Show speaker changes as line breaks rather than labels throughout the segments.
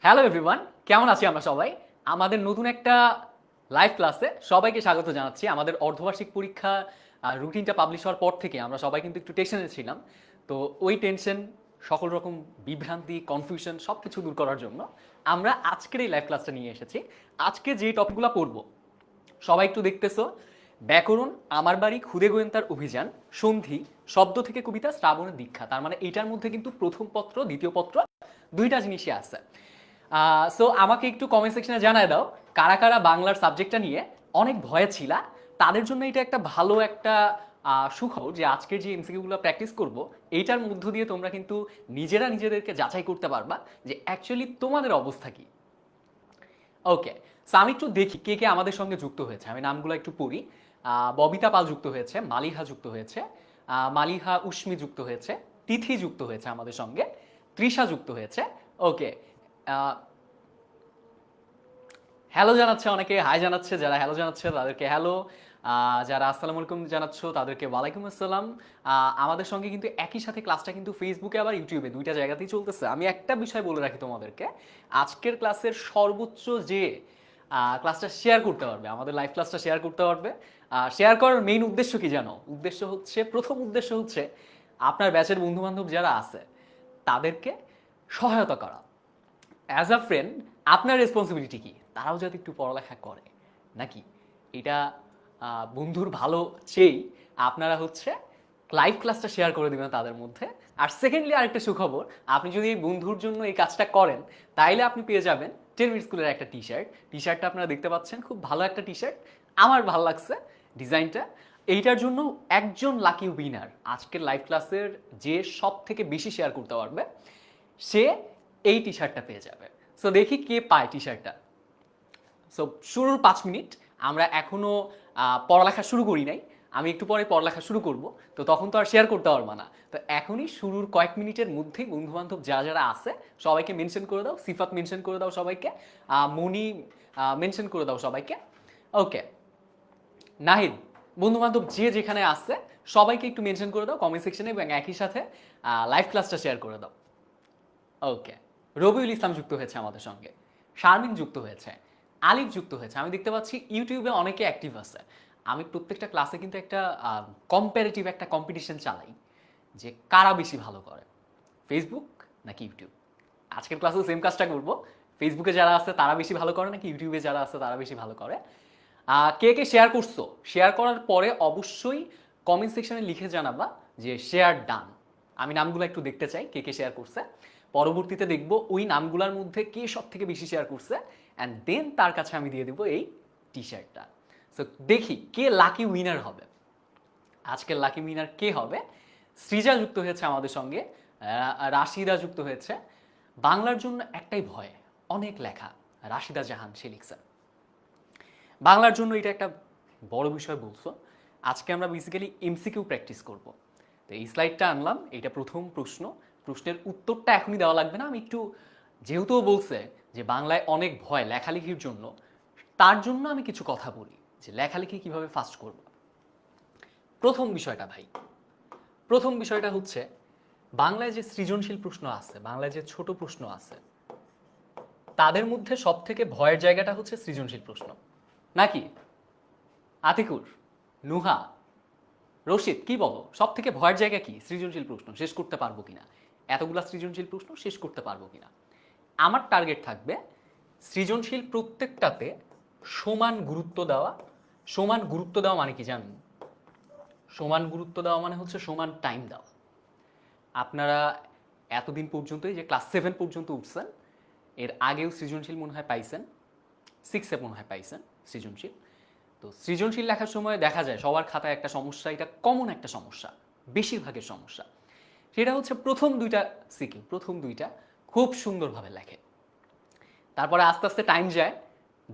Hello everyone, কেমন আছি আমরা সবাই? আমাদের নতুন একটা লাইভ ক্লাসে সবাইকে স্বাগত জানাচ্ছি। আমাদের অর্ধবার্ষিক পরীক্ষা রুটিনটা পাবলিশ হওয়ার পর থেকে আমরা সবাই কিন্তু একটু টেনশনে ছিলাম। তো ওই টেনশন, সকল রকম বিভ্রান্তি, কনফিউশন সব কিছু দূর করার জন্য আমরা আজকের এই লাইভ ক্লাসটা নিয়ে এসেছি। আজকে যে টপিকগুলো পড়বো সবাই একটু দেখতেছো। ব্যাকরণ, আমার বাড়ি, ক্ষুদে গোয়েন্দার অভিযান, সন্ধি, শব্দ থেকে কবিতা, শ্রাবণের দীক্ষা। তার মানে এইটার মধ্যে কিন্তু প্রথম পত্র, দ্বিতীয় পত্র দুইটা জিনিসই আছে। সো আমাকে একটু কমেন্ট সেকশনে জানায় দাও কারা কারা বাংলার সাবজেক্টটা নিয়ে অনেক ভয়ে ছিলা। তাদের জন্য এটা একটা ভালো একটা সুখবর যে আজকের যে এমসিকিউগুলো প্র্যাকটিস করব এইটার মধ্য দিয়ে তোমরা কিন্তু নিজেরা নিজেদেরকে যাচাই করতে পারবা যে অ্যাকচুয়ালি তোমাদের অবস্থা কি। ওকে, সো আমি একটু দেখি কে কে আমাদের সঙ্গে যুক্ত হয়েছে। আমি নামগুলো একটু পড়ি। ববিতা পাল যুক্ত হয়েছে, মালিহা যুক্ত হয়েছে, মালিহা উষ্মি যুক্ত হয়েছে, তিথি যুক্ত হয়েছে আমাদের সঙ্গে, তৃষা যুক্ত হয়েছে। ওকে, হ্যালো জানাচ্ছে অনেকে, হাই জানাচ্ছে। যারা হ্যালো জানাচ্ছে তাদেরকে হ্যালো, যারা আসসালামু আলাইকুম জানাচ্ছ তাদেরকে ওয়ালাইকুম আসসালাম। আমাদের সঙ্গে কিন্তু একই সাথে ক্লাসটা কিন্তু ফেসবুকে আবার ইউটিউবে দুইটা জায়গাতেই চলতেছে। আমি একটা বিষয় বলে রাখি তোমাদেরকে, আজকের ক্লাসের সর্বোচ্চ যে ক্লাসটা শেয়ার করতে পারবে, আমাদের লাইভ ক্লাসটা শেয়ার করতে পারবে। শেয়ার করার মেইন উদ্দেশ্য কি জানো? উদ্দেশ্য হচ্ছে, প্রথম উদ্দেশ্য হচ্ছে আপনার ব্যাচের বন্ধু বান্ধব যারা আছে তাদেরকে সহায়তা করা। অ্যাজ আ ফ্রেন্ড আপনার রেসপন্সিবিলিটি কি তারাও যাতে একটু পড়ালেখা করে, নাকি এটা বন্ধুর ভালো চেয়েই আপনারা হচ্ছে লাইভ ক্লাসটা শেয়ার করে দেবেন তাদের মধ্যে। আর সেকেন্ডলি আরেকটা সুখবর, আপনি যদি এই বন্ধুর জন্য এই কাজটা করেন তাইলে আপনি পেয়ে যাবেন 10 মিনিট স্কুলের একটা টি শার্ট। টি শার্টটা আপনারা দেখতে পাচ্ছেন, খুব ভালো একটা টি শার্ট, আমার ভালো লাগছে ডিজাইনটা। এইটার জন্য একজন লাকি উইনার আজকের লাইভ ক্লাসের যে সব থেকে বেশি শেয়ার করতে পারবে সে এই টি শার্টটা পেয়ে যাবে। সো দেখি কে পায় টি শার্টটা। সো শুরুর 5 মিনিট, আমরা এখনো পড়ালেখা শুরু করি নাই। আমি একটু পরে পড়ালেখা শুরু করব, তো তখন তো আর শেয়ার করতে পারবো না। তো এখনই শুরুর কয়েক মিনিটের মধ্যেই বন্ধু বান্ধব যারা যারা আছে সবাইকে মেনশন করে দাও। সিফাত মেনশন করে দাও সবাইকে, মনি মেনশন করে দাও সবাইকে। ওকে, নাহিদ, বন্ধু বান্ধব যে যেখানে আছে সবাইকে একটু মেনশন করে দাও কমেন্ট সেকশনে এবং একই সাথে লাইভ ক্লাসটা শেয়ার করে দাও। ওকে, রবিউল ইসলাম যুক্ত হয়েছে আমাদের সঙ্গে, শারমিন যুক্ত হয়েছে, আলিফ যুক্ত হয়েছে। আমি দেখতে পাচ্ছি ইউটিউবে অনেকে অ্যাক্টিভ আছে। আমি প্রত্যেকটা ক্লাসে কিন্তু একটা কম্পারেটিভ একটা কম্পিটিশন চালাই যে কারা বেশি ভালো করে, ফেসবুক নাকি ইউটিউব। আজকের ক্লাসে সেম কাজটা করবো। ফেসবুকে যারা আছে তারা বেশি ভালো করে নাকি ইউটিউবে যারা আছে তারা বেশি ভালো করে। কে কে শেয়ার করছো, শেয়ার করার পরে অবশ্যই কমেন্ট সেকশনে লিখে জানাবা যে শেয়ার ডান। আমি নামগুলো একটু দেখতে চাই কে কে শেয়ার করছে। পরবর্তীতে দেখব ওই নামগুলোর মধ্যে কে সব থেকে বেশি শেয়ার করছে, অ্যান্ড দেন তার কাছে আমি দিয়ে দেবো এই টি শার্টটা। সো দেখি কে লাকি উইনার হবে। আজকের লাকি উইনার কে হবে? সৃজা যুক্ত হয়েছে আমাদের সঙ্গে, রাশিদা যুক্ত হয়েছে। বাংলার জন্য একটাই ভয়, অনেক লেখা। রাশিদা জাহান সে লিখছে বাংলার জন্য, এটা একটা বড় বিষয় বলছো। আজকে আমরা বেসিক্যালি এমসিকিউ প্র্যাকটিস করব। তো এই স্লাইডটা আনলাম, এটা প্রথম প্রশ্ন। প্রশ্নের উত্তরটা এখনই দেওয়া লাগবে না, আমি একটু, যেহেতু বলছে যে বাংলায় অনেক ভয় লেখালেখির জন্য, তার জন্য আমি কিছু কথা বলি যে লেখালেখি কিভাবে ফাস্ট করব। প্রথম বিষয়টা ভাই, প্রথম বিষয়টা হচ্ছে বাংলায় যে সৃজনশীল প্রশ্ন আছে, বাংলায় যে ছোট প্রশ্ন আছে, তাদের মধ্যে সব থেকে ভয়ের জায়গাটা হচ্ছে সৃজনশীল প্রশ্ন, নাকি? আতিকুর, নুহা, রশিদ, কি বলো সব থেকে ভয়ের জায়গা কি? সৃজনশীল প্রশ্ন শেষ করতে পারবো কিনা, এতগুলা সৃজনশীল প্রশ্ন শেষ করতে পারবো কিনা। আমার টার্গেট থাকবে সৃজনশীল প্রত্যেকটাতে সমান গুরুত্ব দেওয়া। সমান গুরুত্ব দেওয়া মানে কি জানেন? সমান গুরুত্ব দেওয়া মানে হচ্ছে সমান টাইম দেওয়া। আপনারা এতদিন পর্যন্তই যে ক্লাস 7 পর্যন্ত উঠছেন, এর আগেও সৃজনশীল মনে হয় পাইছেন, 6-এ মনে হয় পাইছেন সৃজনশীল। তো সৃজনশীল লেখার সময় দেখা যায় সবার খাতায় একটা সমস্যা, এটা কমন একটা সমস্যা, বেশিরভাগের সমস্যা। সেটা হচ্ছে প্রথম দুইটা সিকিউ, প্রথম দুইটা খুব সুন্দরভাবে লেখে, তারপরে আস্তে আস্তে টাইম যায়,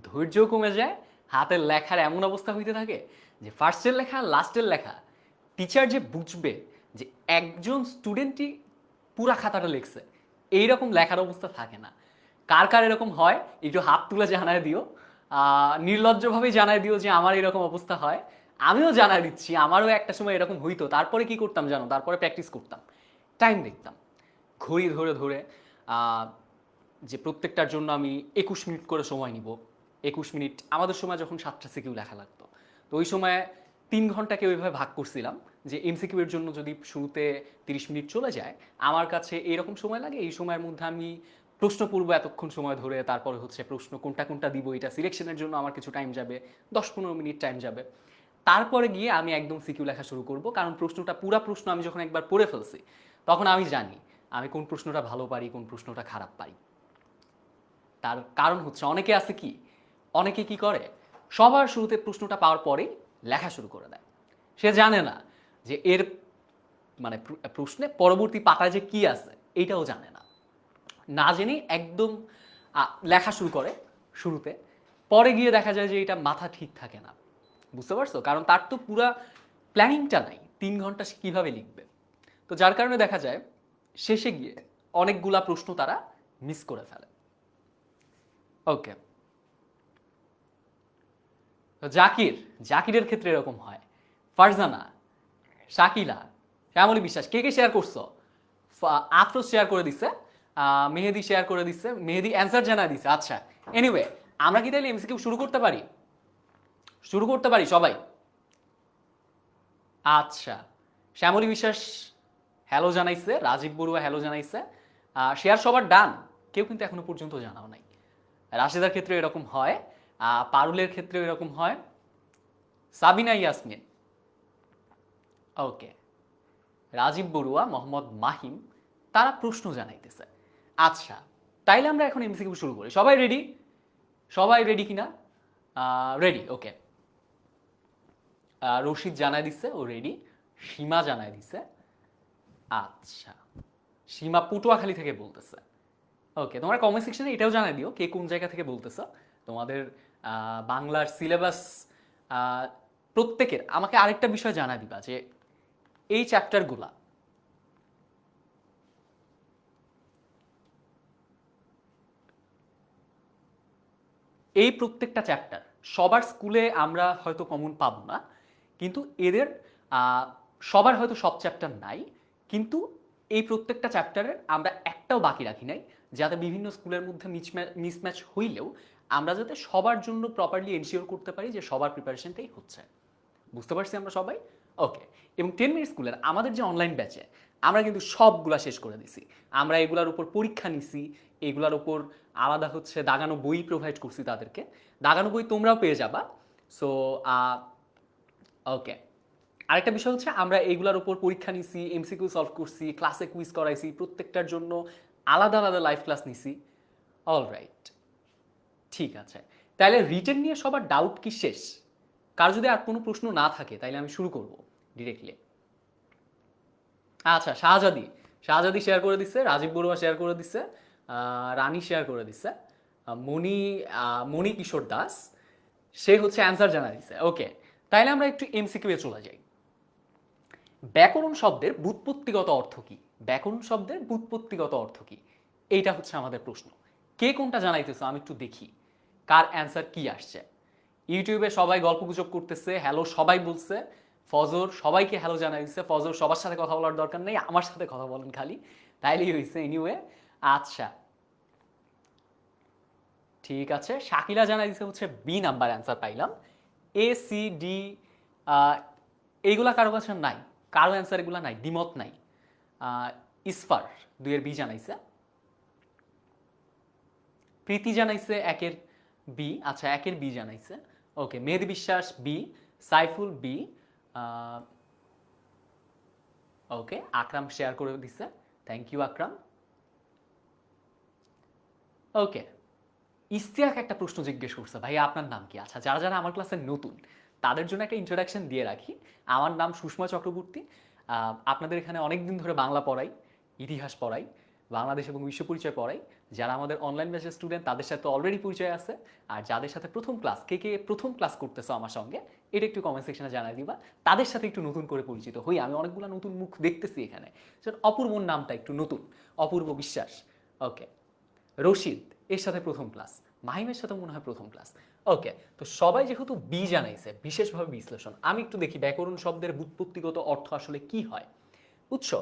ধৈর্য কমে যায়, হাতের লেখার এমন অবস্থা হইতে থাকে যে ফার্স্টের লেখা লাস্টের লেখা টিচার যে বুঝবে যে একজন স্টুডেন্টই পুরা খাতাটা লিখছে, এইরকম লেখার অবস্থা থাকে না। কার কার এরকম হয় একটু হাত তুলে জানায় দিও, নির্লজ্জভাবে জানায় দিও যে আমার এরকম অবস্থা হয়। আমিও জানায় দিচ্ছি, আমারও একটা সময় এরকম হইতো। তারপরে কি করতাম জানো? তারপরে প্র্যাকটিস করতাম, টাইম দেখতাম, ঘড়ি ধরে ধরে যে প্রত্যেকটার জন্য আমি 21 মিনিট করে সময় নিব। 21 মিনিট আমাদের সময় যখন 7টা সিকিউ লেখা লাগতো, তো ওই সময় 3 ঘন্টাকে ওইভাবে ভাগ করছিলাম যে এমসিকিউ এর জন্য যদি শুরুতে 30 মিনিট চলে যায়, আমার কাছে এরকম সময় লাগে, এই সময়ের মধ্যে আমি প্রশ্ন পূর্ব এতক্ষণ সময় ধরে, তারপরে হচ্ছে প্রশ্ন কোনটা কোনটা দিব এটা সিলেকশনের জন্য আমার কিছু টাইম যাবে, 10-15 মিনিট টাইম যাবে। তারপরে গিয়ে আমি একদম সিকিউ লেখা শুরু করব, কারণ প্রশ্নটা পুরা প্রশ্ন আমি যখন একবার পড়ে ফেলছি তখন আমি জানি আমি কোন প্রশ্নটা ভালো পারি, কোন প্রশ্নটা খারাপ পারি। তার কারণ হচ্ছে অনেকে আছে কি, অনেকে কি করে সবার শুরুতে প্রশ্নটা পাওয়ার পরেই লেখা শুরু করে দেয়। সে জানে না যে এর মানে প্রশ্নে পরবর্তী পাতায় যে কি আছে এইটাও জানে না, না জেনে একদম লেখা শুরু করে শুরুতে, পরে গিয়ে দেখা যায় যে এটা মাথা ঠিক থাকে না। বুঝতে পারছো? কারণ তার তো পুরা প্ল্যানিংটা নাই 3 ঘন্টা সে কীভাবে লিখবে। তো যার কারণে দেখা যায় শেষে গিয়ে অনেকগুলা প্রশ্ন তারা মিস করে ফেলে। ওকে, তো জাকিরের ক্ষেত্রে এরকম হয়। ফারজানা, শাকিলা, শ্যামলী বিশ্বাস, কে কে শেয়ার করছো? আফরোজ শেয়ার করে দিছে, মেহেদি শেয়ার করে দিচ্ছে, মেহেদি অ্যান্সার জানা দিছে। আচ্ছা, এনিওয়ে আমরা কি তাহলে এমসিকিউ শুরু করতে পারি? শুরু করতে পারি সবাই? আচ্ছা, শ্যামলী বিশ্বাস হ্যালো জানাইছে, রাজীব বড়ুয়া হ্যালো জানাইছে, শেয়ার সবার ডান, কেউ কিন্তু এখনো পর্যন্ত জানাও নাই। রাশেদার ক্ষেত্রে এরকম হয়, পারুলের ক্ষেত্রে এরকম হয়, সাবিনা ইয়াসমিন, ওকে, রাজীব বড়ুয়া, মোহাম্মদ মাহিম, তারা প্রশ্ন জানাইতেছে। আচ্ছা, তাইলে আমরা এখন এমসিকিউ শুরু করি। সবাই রেডি? সবাই রেডি কিনা? রেডি, ওকে। রশিদ জানাই দিচ্ছে ও রেডি, সীমা জানাই দিচ্ছে। আচ্ছা, সীমা পটুয়াখালী থেকে বলতেছে। ওকে, তোমরা কমেন্ট সেকশনে এটাও জানাই দিও কে কোন জায়গা থেকে বলতেছো। তোমাদের বাংলার সিলেবাস প্রত্যেকের আমাকে আরেকটা বিষয় জানাই দিবা যে এই চ্যাপ্টারগুলা এই প্রত্যেকটা চ্যাপ্টার সবার স্কুলে আমরা হয়তো কমন পাবো না, কিন্তু এদের সবার হয়তো সব চ্যাপ্টার নাই, কিন্তু এই প্রত্যেকটা চ্যাপ্টারের আমরা একটাও বাকি রাখি নাই, যাতে বিভিন্ন স্কুলের মধ্যে মিসম্যাচ হইলেও আমরা যাতে সবার জন্য প্রপারলি এনশিওর করতে পারি যে সবার প্রিপারেশনটাই হচ্ছে। বুঝতে পারছি আমরা সবাই? ওকে, এবং 10 মিনিট স্কুলের আমাদের যে অনলাইন ব্যাচে আমরা কিন্তু সবগুলা শেষ করে দিছি। আমরা এগুলার উপর পরীক্ষা নিছি, এগুলার উপর আলাদা হচ্ছে দাগানো বই প্রোভাইড করছি তাদেরকে। দাগানো বই তোমরাও পেয়ে যাবা। সো ওকে, আরেকটা বিষয় হচ্ছে আমরা এইগুলার উপর পরীক্ষা নিছি, এমসিকিউ সলভ করছি, ক্লাসে কুইজ করাইছি, প্রত্যেকটার জন্য আলাদা আলাদা লাইভ ক্লাস নিছি। অল রাইট, ঠিক আছে। তাহলে রিটেন নিয়ে সবার ডাউট কি শেষ? কার যদি আর কোনো প্রশ্ন না থাকে তাইলে আমি শুরু করব ডিরেক্টলি। আচ্ছা, শাহজাদি শেয়ার করে দিচ্ছে, রাজীব বড়ুয়া শেয়ার করে দিচ্ছে, রানী শেয়ার করে দিচ্ছে, মণি কিশোর দাস সে হচ্ছে অ্যান্সার জানা দিচ্ছে। ওকে, তাইলে আমরা একটু এমসিকিউ এ চলে যাই। ব্যাকরণ শব্দের ব্যুৎপত্তিগত অর্থ কি? ব্যাকরণ শব্দের ব্যুৎপত্তিগত অর্থ কি? এইটা হচ্ছে আমাদের প্রশ্ন। কে কোনটা জানাইতেছো আমি একটু দেখি কার অ্যান্সার কি আসছে। ইউটিউবে সবাই গল্পগুজব করতেছে, হ্যালো সবাই বলছে। ফজর সবাইকে হ্যালো জানাই দিচ্ছে। ফজর সবার সাথে কথা বলার দরকার নেই, আমার সাথে কথা বলেন খালি, তাইলেই হয়েছে। এনিওয়ে, আচ্ছা ঠিক আছে। শাকিলা জানাই দিচ্ছে হচ্ছে বি নাম্বার অ্যান্সার পাইলাম। এ সি ডি এইগুলা কারো কাছে নাই, কারো অ্যান্সার এগুলা নাই, দ্বিমত নাই। ইসফার 2 এর বি জানাইছে, প্রীতি জানাইছে 1 এর বি, আচ্ছা 1 এর বি জানাইছে। ওকে, মেহেদি বিশ্বাস বি, সাইফুল বি, ওকে, আকরাম শেয়ার করে দিচ্ছে, থ্যাংক ইউ আকরাম। ওকে, ইস্তিয়াক একটা প্রশ্ন জিজ্ঞেস করছে, ভাই আপনার নাম কি? আচ্ছা, যারা যারা আমার ক্লাসে নতুন তাদের জন্য একটা ইন্ট্রোডাকশন দিয়ে রাখি। আমার নাম সুষমা চক্রবর্তী। আপনাদের এখানে অনেকদিন ধরে বাংলা পড়াই, ইতিহাস পড়াই, বাংলাদেশ এবং বিশ্ব পরিচয় পড়াই। যারা আমাদের অনলাইন ব্যাচের স্টুডেন্ট তাদের সাথে অলরেডি পরিচয় আছে, আর যাদের সাথে প্রথম ক্লাস, কে কে প্রথম ক্লাস করতেছো আমার সঙ্গে এটা একটু কমেন্ট সেকশনে জানাই দিবা, তাদের সাথে একটু নতুন করে পরিচিত হই। আমি অনেকগুলো নতুন মুখ দেখতেছি এখানে। অপূর্বর নামটা একটু নতুন, অপূর্ব বিশ্বাস। ওকে, রশিদ এর সাথে প্রথম ক্লাস, মাহিমের সাথে মনে হয় প্রথম ক্লাস। ওকে, তো সবাই যেহেতু বি জানাইছে বিশেষভাবে বিশ্লেষণ, আমি একটু দেখি ব্যাকরণ শব্দের ব্যুৎপত্তিগত অর্থ আসলে কি হয়। বুঝছো?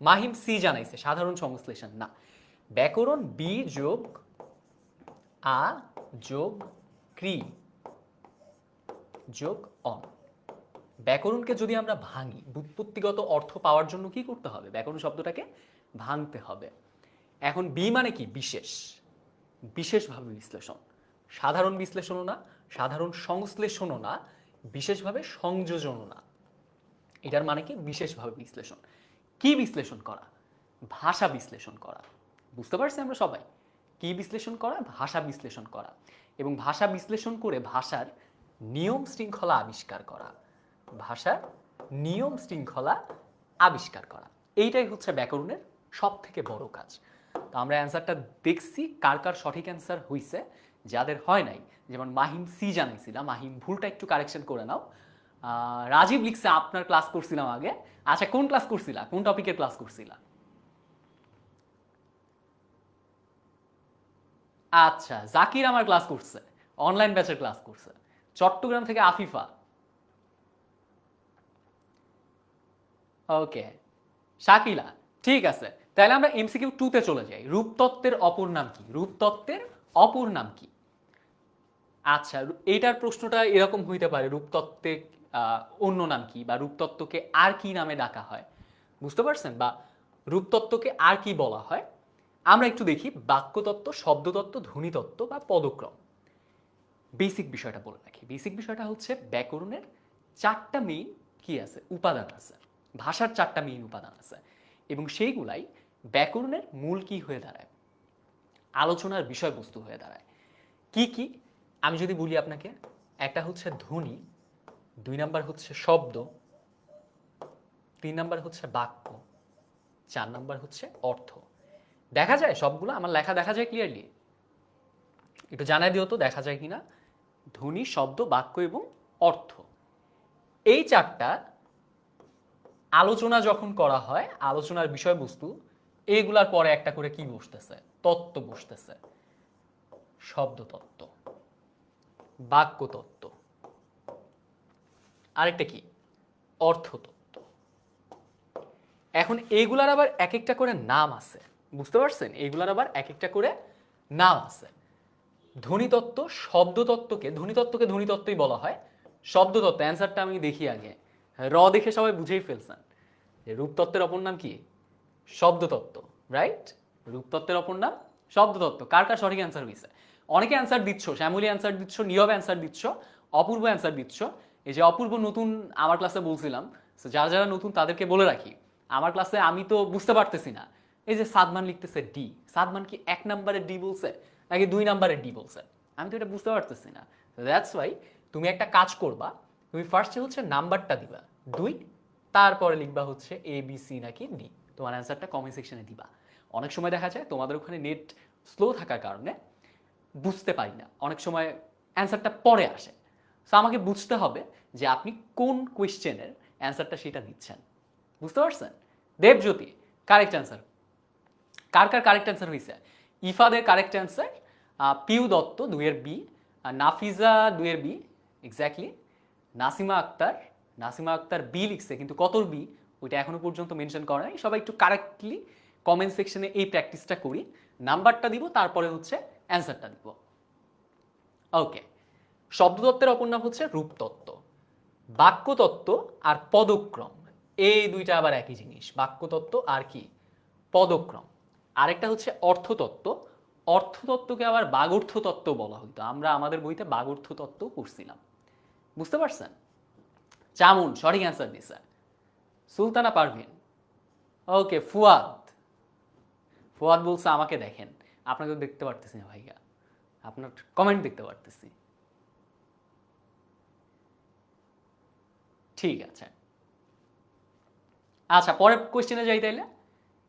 মাহিম সি জানাইছে সাধারণ সংশ্লেষণ না, ব্যাকরণ বি যোগ আ যোগ ক্রি যোগ অন। ব্যাকরণকে যদি আমরা ভাঙি, ব্যুৎপত্তিগত অর্থ পাওয়ার জন্য কি করতে হবে? ব্যাকরণ শব্দটাকে ভাঙতে হবে। এখন বি মানে কি? বিশেষ, বিশেষভাবে বিশ্লেষণ। সাধারণ বিশ্লেষণও না, সাধারণ সংশ্লেষণও না, বিশেষভাবে সংযোজনও না। এটার মানে কি? বিশেষভাবে বিশ্লেষণ। কি বিশ্লেষণ করা? ভাষা বিশ্লেষণ করা। বুঝতে পারছি আমরা সবাই? কি বিশ্লেষণ করা? ভাষা বিশ্লেষণ করা। এবং ভাষা বিশ্লেষণ করে ভাষার নিয়ম শৃঙ্খলা আবিষ্কার করা। ভাষার নিয়ম শৃঙ্খলা আবিষ্কার করা, এইটাই হচ্ছে ব্যাকরণের সব থেকে বড় কাজ। তো আমরা অ্যান্সারটা দেখছি, কার কার সঠিক অ্যান্সার হয়েছে, যাদের হয় নাই, যেমন মাহিম সি জানাইছিলাম, মাহিম ভুলটা একটু কারেকশন করে নাও। রাজীব লিখছে আপনার ক্লাস করছিলাম আগে। আচ্ছা, কোন ক্লাস করছিলা? কোন টপিকের ক্লাস করছিলা? আচ্ছা, জাকির আমার ক্লাস করছে, অনলাইন ব্যাচের ক্লাস করছে। চট্টগ্রাম থেকে আফিফা। ওকে, শাকিলা। ঠিক আছে, তাহলে আমরা এমসিকিউ 2 তে চলে যাই। রূপতত্ত্বের অপর নাম কি? রূপতত্ত্বের অপর নাম কি? আচ্ছা, এইটার প্রশ্নটা এরকম হইতে পারে, রূপতত্ত্বের অন্য নাম কি, বা রূপতত্ত্বকে আর কি নামে ডাকা হয়। বুঝতে পারছেন? বা রূপতত্ত্বকে আর কি বলা হয়। আমরা একটু দেখি বাক্যতত্ত্ব, শব্দতত্ত্ব, ধ্বনিতত্ত্ব বা পদক্রম। বেসিক বিষয়টা বলে রাখি। বেসিক বিষয়টা হচ্ছে ব্যাকরণের 4টা মেইন কি আছে? উপাদান আছে। ভাষার 4টা মেইন উপাদান আছে, এবং সেইগুলাই ব্যাকরণের মূল কি হয়ে দাঁড়ায়? আলোচনার বিষয়বস্তু হয়ে দাঁড়ায়। কি কি? আমি যদি বলি আপনাকে, একটা হচ্ছে ধ্বনি, 2 নাম্বার হচ্ছে শব্দ, 3 নাম্বার হচ্ছে বাক্য, 4 নাম্বার হচ্ছে অর্থ। দেখা যায় সবগুলো? আমার লেখা দেখা যায় ক্লিয়ারলি? একটু জানাই দিও তো দেখা যায় কিনা। ধ্বনি, শব্দ, বাক্য এবং অর্থ, এই 4টা আলোচনা যখন করা হয়, আলোচনার বিষয়বস্তু, এইগুলার পরে একটা করে কি বসতেছে? তত্ত্ব বসতেছে। শব্দতত্ত্ব, বাক্যতত্ত্ব, আরেকটা কি? অর্থতত্ত্ব। এখন এইগুলার আবার এক একটা করে নাম আছে। বুঝতে পারছেন? এইগুলার আবার এক একটা করে নাম আছে। ধ্বনিতত্ত্ব, শব্দতত্ত্বকে ধ্বনিতত্ত্বই বলা হয়। শব্দতত্ত্ব, অ্যান্সারটা আমি দেখি আগে। র দেখে সবাই বুঝেই ফেলছেন যে রূপতত্ত্বের অপর নাম কি? শব্দতত্ত্ব। রাইট? রূপতত্ত্বের অপর নাম শব্দতত্ত্ব। কার কার সঠিক অ্যান্সার হয়েছে? অনেকে অ্যান্সার দিচ্ছ, শ্যামলী অ্যান্সার দিচ্ছ, নীরব অ্যান্সার দিচ্ছ, অপূর্ব অ্যান্সার দিচ্ছ। এই যে অপূর্ব নতুন আমার ক্লাসে বলছিলাম, যারা যারা নতুন তাদেরকে বলে রাখি, আমার ক্লাসে আমি তো বুঝতে পারতেছি না। এই যে সাদমান লিখতেছে ডি, সাদমান কি 1 নম্বরের ডি বলছে নাকি 2 নম্বরের ডি বলছে? আমি তো এটা বুঝতে পারতেছি না। দ্যাটস ওয়াই তুমি একটা কাজ করবা, তুমি ফার্স্টে হচ্ছে নাম্বারটা দিবা 2, তারপরে লিখবা হচ্ছে এ বি সি নাকি ডি। তোমার অ্যান্সারটা কমেন্ট সেকশনে দিবা। অনেক সময় দেখা যায় তোমাদের ওখানে নেট স্লো থাকার কারণে বুঝতে পারি না, অনেক সময় অ্যান্সারটা পরে আসে। সো আমাকে বুঝতে হবে যে আপনি কোন কোয়েশ্চেনের অ্যান্সারটা সেটা দিচ্ছেন। বুঝতে পারছেন? Debjyoti correct answer. কার কার কারেক্ট অ্যান্সার হয়েছে? ইফাদের কারেক্ট অ্যান্সার, পিউ দত্ত 2 এর বি, নাফিজা 2 এর B exactly, Nasima Akter, Nasima Akter B লিখছে, কিন্তু কতর বি ওইটা এখনো পর্যন্ত মেনশন করা নাই। সবাই একটু কারেক্টলি কমেন্ট সেকশনে এই প্র্যাকটিসটা করি। নাম্বারটা দিব, তারপরে হচ্ছে অ্যান্সারটা দিব। ওকে, শব্দতত্ত্বের অপর নাম হচ্ছে রূপতত্ত্ব। বাক্যতত্ত্ব আর পদক্রম, এই দুইটা আবার একই জিনিস। বাক্যতত্ত্ব আর কি? পদক্রম। আরেকটা হচ্ছে অর্থতত্ত্ব। অর্থতত্ত্বকে আবার বাগর্থতত্ত্ব বলা হইতো, আমরা আমাদের বইতে বাগর্থতত্ত্ব পড়ছিলাম। বুঝতে পারছেন? চামুন সঠিক অ্যান্সার দিছে। সুলতানা পারভিন। ওকে, ফুয়াদ, ফুয়াদ বলছে আমাকে দেখেন। আপনাকে তো দেখতে পারতেছি না ভাইয়া, আপনার কমেন্ট দেখতে পারতেছি। ঠিক আছে, আচ্ছা পরের কোয়েশ্চেনে যাই তাইলে।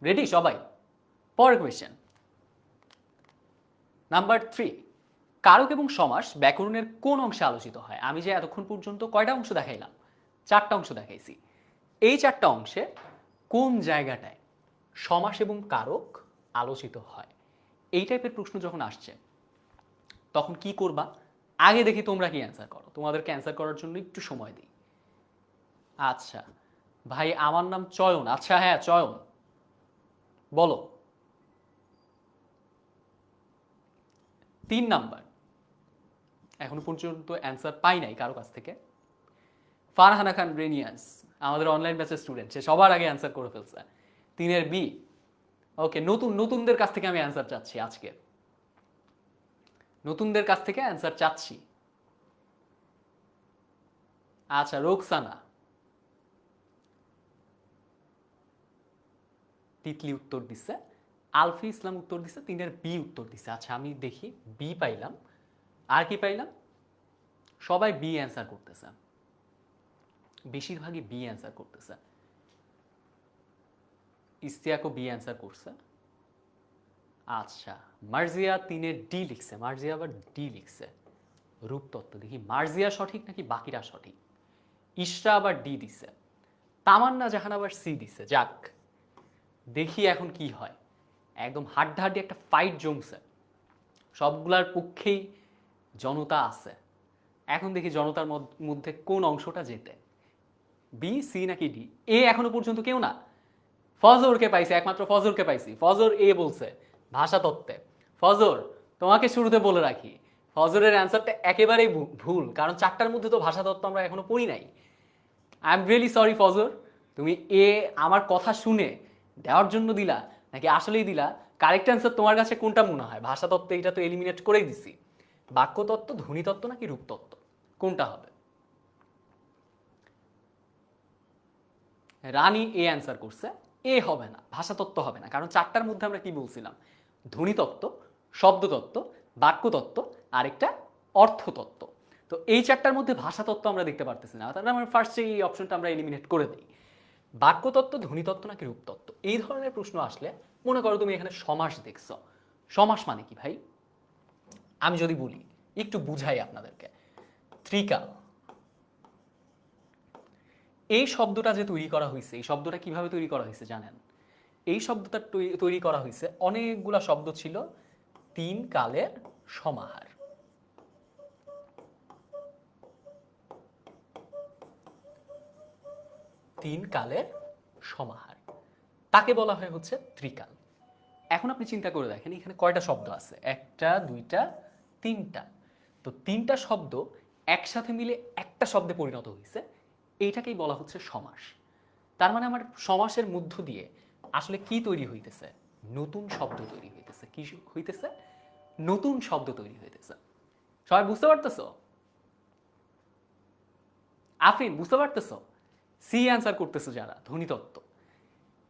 রেডি সবাই? পরের কোয়েশ্চেন নাম্বার 3, কারক এবং সমাস ব্যাকরণের কোন অংশে আলোচিত হয়? আমি যে এতক্ষণ পর্যন্ত কয়টা অংশ দেখাইলাম? 4টা অংশ দেখাইছি। এই 4টা অংশে কোন জায়গাটায় সমাস এবং কারক আলোচিত হয়? এই টাইপের প্রশ্ন যখন আসছে তখন কি করবা? আগে দেখি তোমরা কি অ্যান্সার করো, তোমাদেরকে অ্যান্সার করার জন্য একটু সময় দিই। আচ্ছা ভাই, আমার নাম চয়ন। আচ্ছা হ্যাঁ চয়ন, বলো। 3 নাম্বার এখনো পর্যন্ত অ্যান্সার পাই নাই কারো কাছ থেকে। ফারহানা খান ব্রেনিয়াস আমাদের অনলাইন ব্যাচের স্টুডেন্ট, সে সবার আগে অ্যান্সার করে ফেলছে 3 বি। ওকে, নতুনদের কাছ থেকে আমি অ্যান্সার চাচ্ছি, আজকে নতুনদের কাছ থেকে অ্যান্সার চাচ্ছি। আচ্ছা, রোকসানা তিতলি উত্তর দিচ্ছে, আলফি ইসলাম উত্তর দিচ্ছে, 3 বি উত্তর দিচ্ছে। আচ্ছা আমি দেখি, বি পাইলাম, আর কি পাইলাম? সবাই বি অ্যান্সার করতেছে, বেশিরভাগই বি অ্যান্সার করতেছে। ইস্তিয়াকও বি অ্যান্সার করছে। আচ্ছা, মার্জিয়া 3 ডি লিখছে, মার্জিয়া আবার ডি লিখছে। রূপতত্ত্ব, দেখি মার্জিয়া সঠিক নাকি বাকিরা সঠিক। ইশরা আবার ডি দিছে, তামান্না জাহান আবার সি দিছে। যাক, দেখি এখন কি হয়। একদম হাড্ডাহাড্ডি একটা ফাইট জমছে, সবগুলার পক্ষেই জনতা আছে। এখন দেখি জনতার মধ্যে কোন অংশটা জেতে, বি, সি নাকি ডি। এ এখনো পর্যন্ত কেউ না, ফজরকে পাইছি, একমাত্র ফজরকে পাইছি। ফজর এ বলছে ভাষাতত্ত্বে। ফজর, তোমাকে শুরুতে বলে রাখি, ফজরের অ্যান্সারটা একেবারেই ভুল, কারণ 4টার মধ্যে তো ভাষাতত্ত্ব আমরা এখনো পড়ি নাই। আই এম রিয়েলি সরি ফজর, তুমি এ আমার কথা শুনে দেওয়ার জন্য দিলা নাকি আসলেই দিলা? কারেক্ট অ্যান্সার তোমার কাছে কোনটা মনে হয়? ভাষাতত্ত্ব এটা তো এলিমিনেট করেই দিছি। বাক্যতত্ত্ব, ধ্বনিতত্ত্ব নাকি রূপতত্ত্ব, কোনটা হবে? রানী এ অ্যান্সার করছে, এ হবে না, ভাষাতত্ত্ব হবে না, কারণ 4টার মধ্যে আমরা কি বলছিলাম? ধ্বনিতত্ত্ব, শব্দতত্ত্ব, বাক্যতত্ত্ব, আরেকটা অর্থতত্ত্ব। তো এই 4টার মধ্যে ভাষাতত্ত্ব আমরা দেখতে পারতেছি না, তাহলে আমরা ফার্স্ট এই অপশনটা আমরা এলিমিনেট করে দিই। বাক্যতত্ত্ব, ধ্বনিতত্ত্ব নাকি রূপতত্ত্ব, এই ধরনের প্রশ্ন আসলে মনে করো তুমি এখানে সমাস দেখছো। সমাস মানে কি ভাই? আমি যদি বলি, একটু বুঝাই আপনাদেরকে। ত্রিকাল, এই শব্দটা যে তৈরি করা হয়েছে, এই শব্দটা কিভাবে তৈরি করা হয়েছে জানেন? এই শব্দটা তৈরি করা হয়েছে, অনেকগুলা শব্দ ছিল 3 কালের সমাহার। 3 কালের সমাহার, তাকে বলা হয় হচ্ছে ত্রিকাল। এখন আপনি চিন্তা করে দেখেন, এখানে কয়টা শব্দ আছে? 1টা, 2টা, 3টা। তো 3টা শব্দ একসাথে মিলে একটা শব্দে পরিণত হয়েছে, এইটাকেই বলা হচ্ছে সমাস। তার মানে আমার সমাসের মধ্য দিয়ে আসলে কি তৈরি হইতেছে? নতুন শব্দ তৈরি হইতেছে। কি হইতেছে? নতুন শব্দ তৈরি হইতেছে। সবাই বুঝতে পারতেছো? আফরিন বুঝতে পারতেছো? সি অ্যান্সার করতেছো যারা, ধ্বনিতত্ত্ব।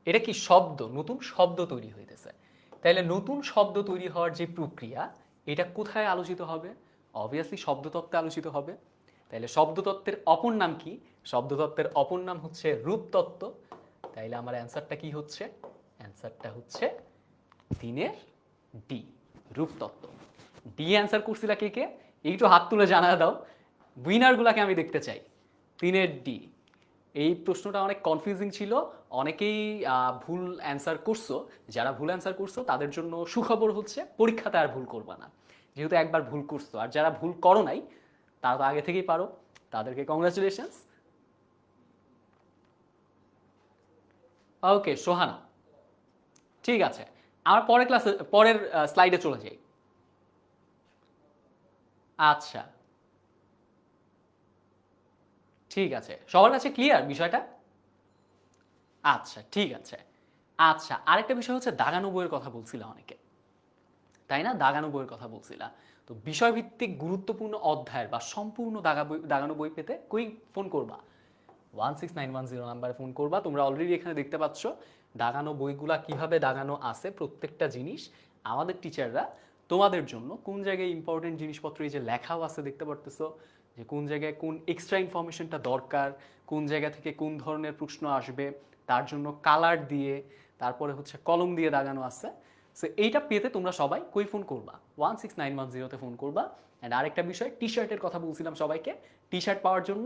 এটা কি শব্দ, নতুন শব্দ তৈরি হইতেছে। তাইলে নতুন শব্দ তৈরি হওয়ার যে প্রক্রিয়া, এটা কোথায় আলোচিত হবে? অবভিয়াসলি শব্দতত্ত্বে আলোচিত হবে। তাইলে শব্দতত্ত্বের অপর নাম কি? শব্দতত্ত্বের অপর নাম হচ্ছে রূপতত্ত্ব। তাইলে আমার অ্যান্সারটা কি হচ্ছে? অ্যান্সারটা হচ্ছে 3 ডি, রূপতত্ত্ব। ডি অ্যান্সার করছিলা কে কে? একটু হাত তুলে জানা দাও, উইনারগুলাকে আমি দেখতে চাই। 3 ডি। এই প্রশ্নটা অনেক কনফিউজিং ছিল, অনেকেই ভুল অ্যান্সার করছো। যারা ভুল অ্যান্সার করছো তাদের জন্য সুখবর হচ্ছে, পরীক্ষাতে আর ভুল করবা না, যেহেতু একবার ভুল করছো। আর যারা ভুল করো নাই, তারা তো আগে থেকেই পারো, তাদেরকে কংগ্রাচুলেশনস। ওকে সোহানা, ঠিক আছে, আমার পরের ক্লাসে, পরের স্লাইডে চলে যাই। আচ্ছা ঠিক আছে, সবার কাছে ক্লিয়ার বিষয়টা? আচ্ছা ঠিক আছে। আচ্ছা, আরেকটা বিষয় হচ্ছে দাগানো বইয়ের কথা বলছিলাম অনেকে, তাই না? দাগানো বইয়ের কথা বলছিলাম। তো বিষয়ভিত্তিক গুরুত্বপূর্ণ অধ্যায়ের বা সম্পূর্ণ দাগানো বই পেতে কই ফোন করবা? 16910 নাম্বারে ফোন করবা। তোমরা অলরেডি এখানে দেখতে পাচ্ছ দাগানো বইগুলা কিভাবে দাগানো আছে, প্রত্যেকটা জিনিস আমাদের টিচাররা তোমাদের জন্য কোন জায়গায় ইম্পর্টেন্ট জিনিসপত্র এই যে লেখাও আছে দেখতে পারতেছো, যে কোন জায়গায় কোন এক্সট্রা ইনফরমেশনটা দরকার, কোন জায়গা থেকে কোন ধরনের প্রশ্ন আসবে, তার জন্য কালার দিয়ে, তারপরে হচ্ছে কলম দিয়ে দাগানো আছে। সো এইটা পেতে তোমরা সবাই কই ফোন করবা? 16910-তে ফোন করবা। অ্যান্ড আরেকটা বিষয়, টি শার্টের কথা বলছিলাম সবাইকে, টি শার্ট পাওয়ার জন্য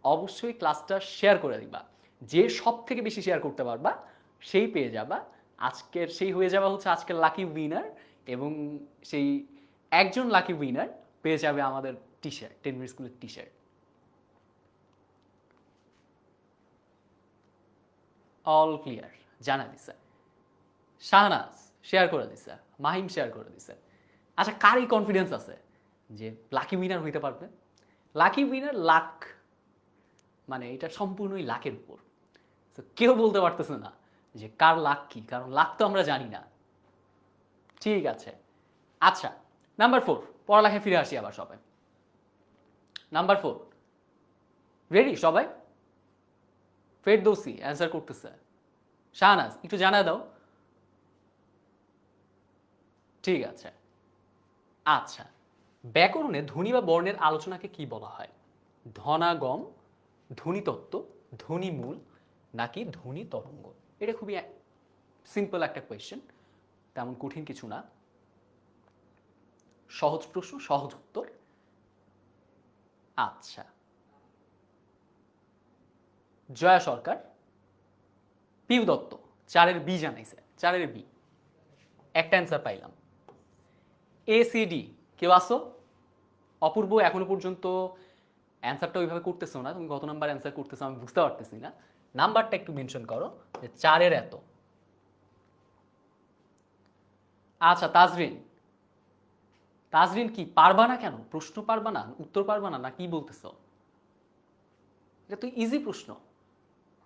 অবশ্যই ক্লাসটা শেয়ার করে দিবা। যে সব থেকে বেশি শেয়ার করতে পারবা সেই পেয়ে যাবা আজকের, সেই হয়ে যাওয়া হচ্ছে আজকের লাকি উইনার। এবং সেই একজন লাকি উইনার পেয়ে যাবে আমাদের টি শার্ট, 10 মিনিট স্কুলের টি শার্ট। অল ক্লিয়ার, জানা দিছে। শাহনাজ শেয়ার করে দিছে, মাহিম শেয়ার করে দিছে। আচ্ছা, কার এই কনফিডেন্স আছে যে লাকি উইনার হইতে পারবে? লাকি উইনার, লাক মানে এটা সম্পূর্ণই লাকের উপর। তো কেউ বলতে পারতেছে না যে কার লাক কি, কারণ লাক তো আমরা জানি না। ঠিক আছে, আচ্ছা নাম্বার 4, পড়ালেখায় ফিরে আসি আবার সবাই। নাম্বার 4, রেডি সবাই? ফেরদৌসি অ্যান্সার করতেছে, শাহনাজ একটু জানা দাও। ঠিক আছে, আচ্ছা ব্যাকরণে ধ্বনি বা বর্ণের আলোচনাকে কি বলা হয়? ধনাগম, ধ্বনিতত্ত্ব, ধ্বনিমূল, নাকি ধ্বনি তরঙ্গ? এটা খুবই সিম্পল একটা কোয়েশ্চেন, তেমন কঠিন কিছু না, সহজ প্রশ্ন, সহজ উত্তর। আচ্ছা, জয়া সরকার, পিউ দত্ত 4-এর বি জানাইছে, 4-এর বি। একটা অ্যান্সার পাইলাম। এসিডি কেউ আসো? অপূর্ব এখনো পর্যন্ত অ্যান্সারটা ওইভাবে করতেছো না, তুমি কত নাম্বার অ্যান্সার করতেছো আমি বুঝতে পারতেছি না, নাম্বারটা একটু মেনশন করো যে 4-এর এত। আচ্ছা তাজরিন, তাজরিন কি পারবা না? কেন প্রশ্ন পারবা না, উত্তর পারবা না, না কি বলতেছো? এটা তো ইজি প্রশ্ন,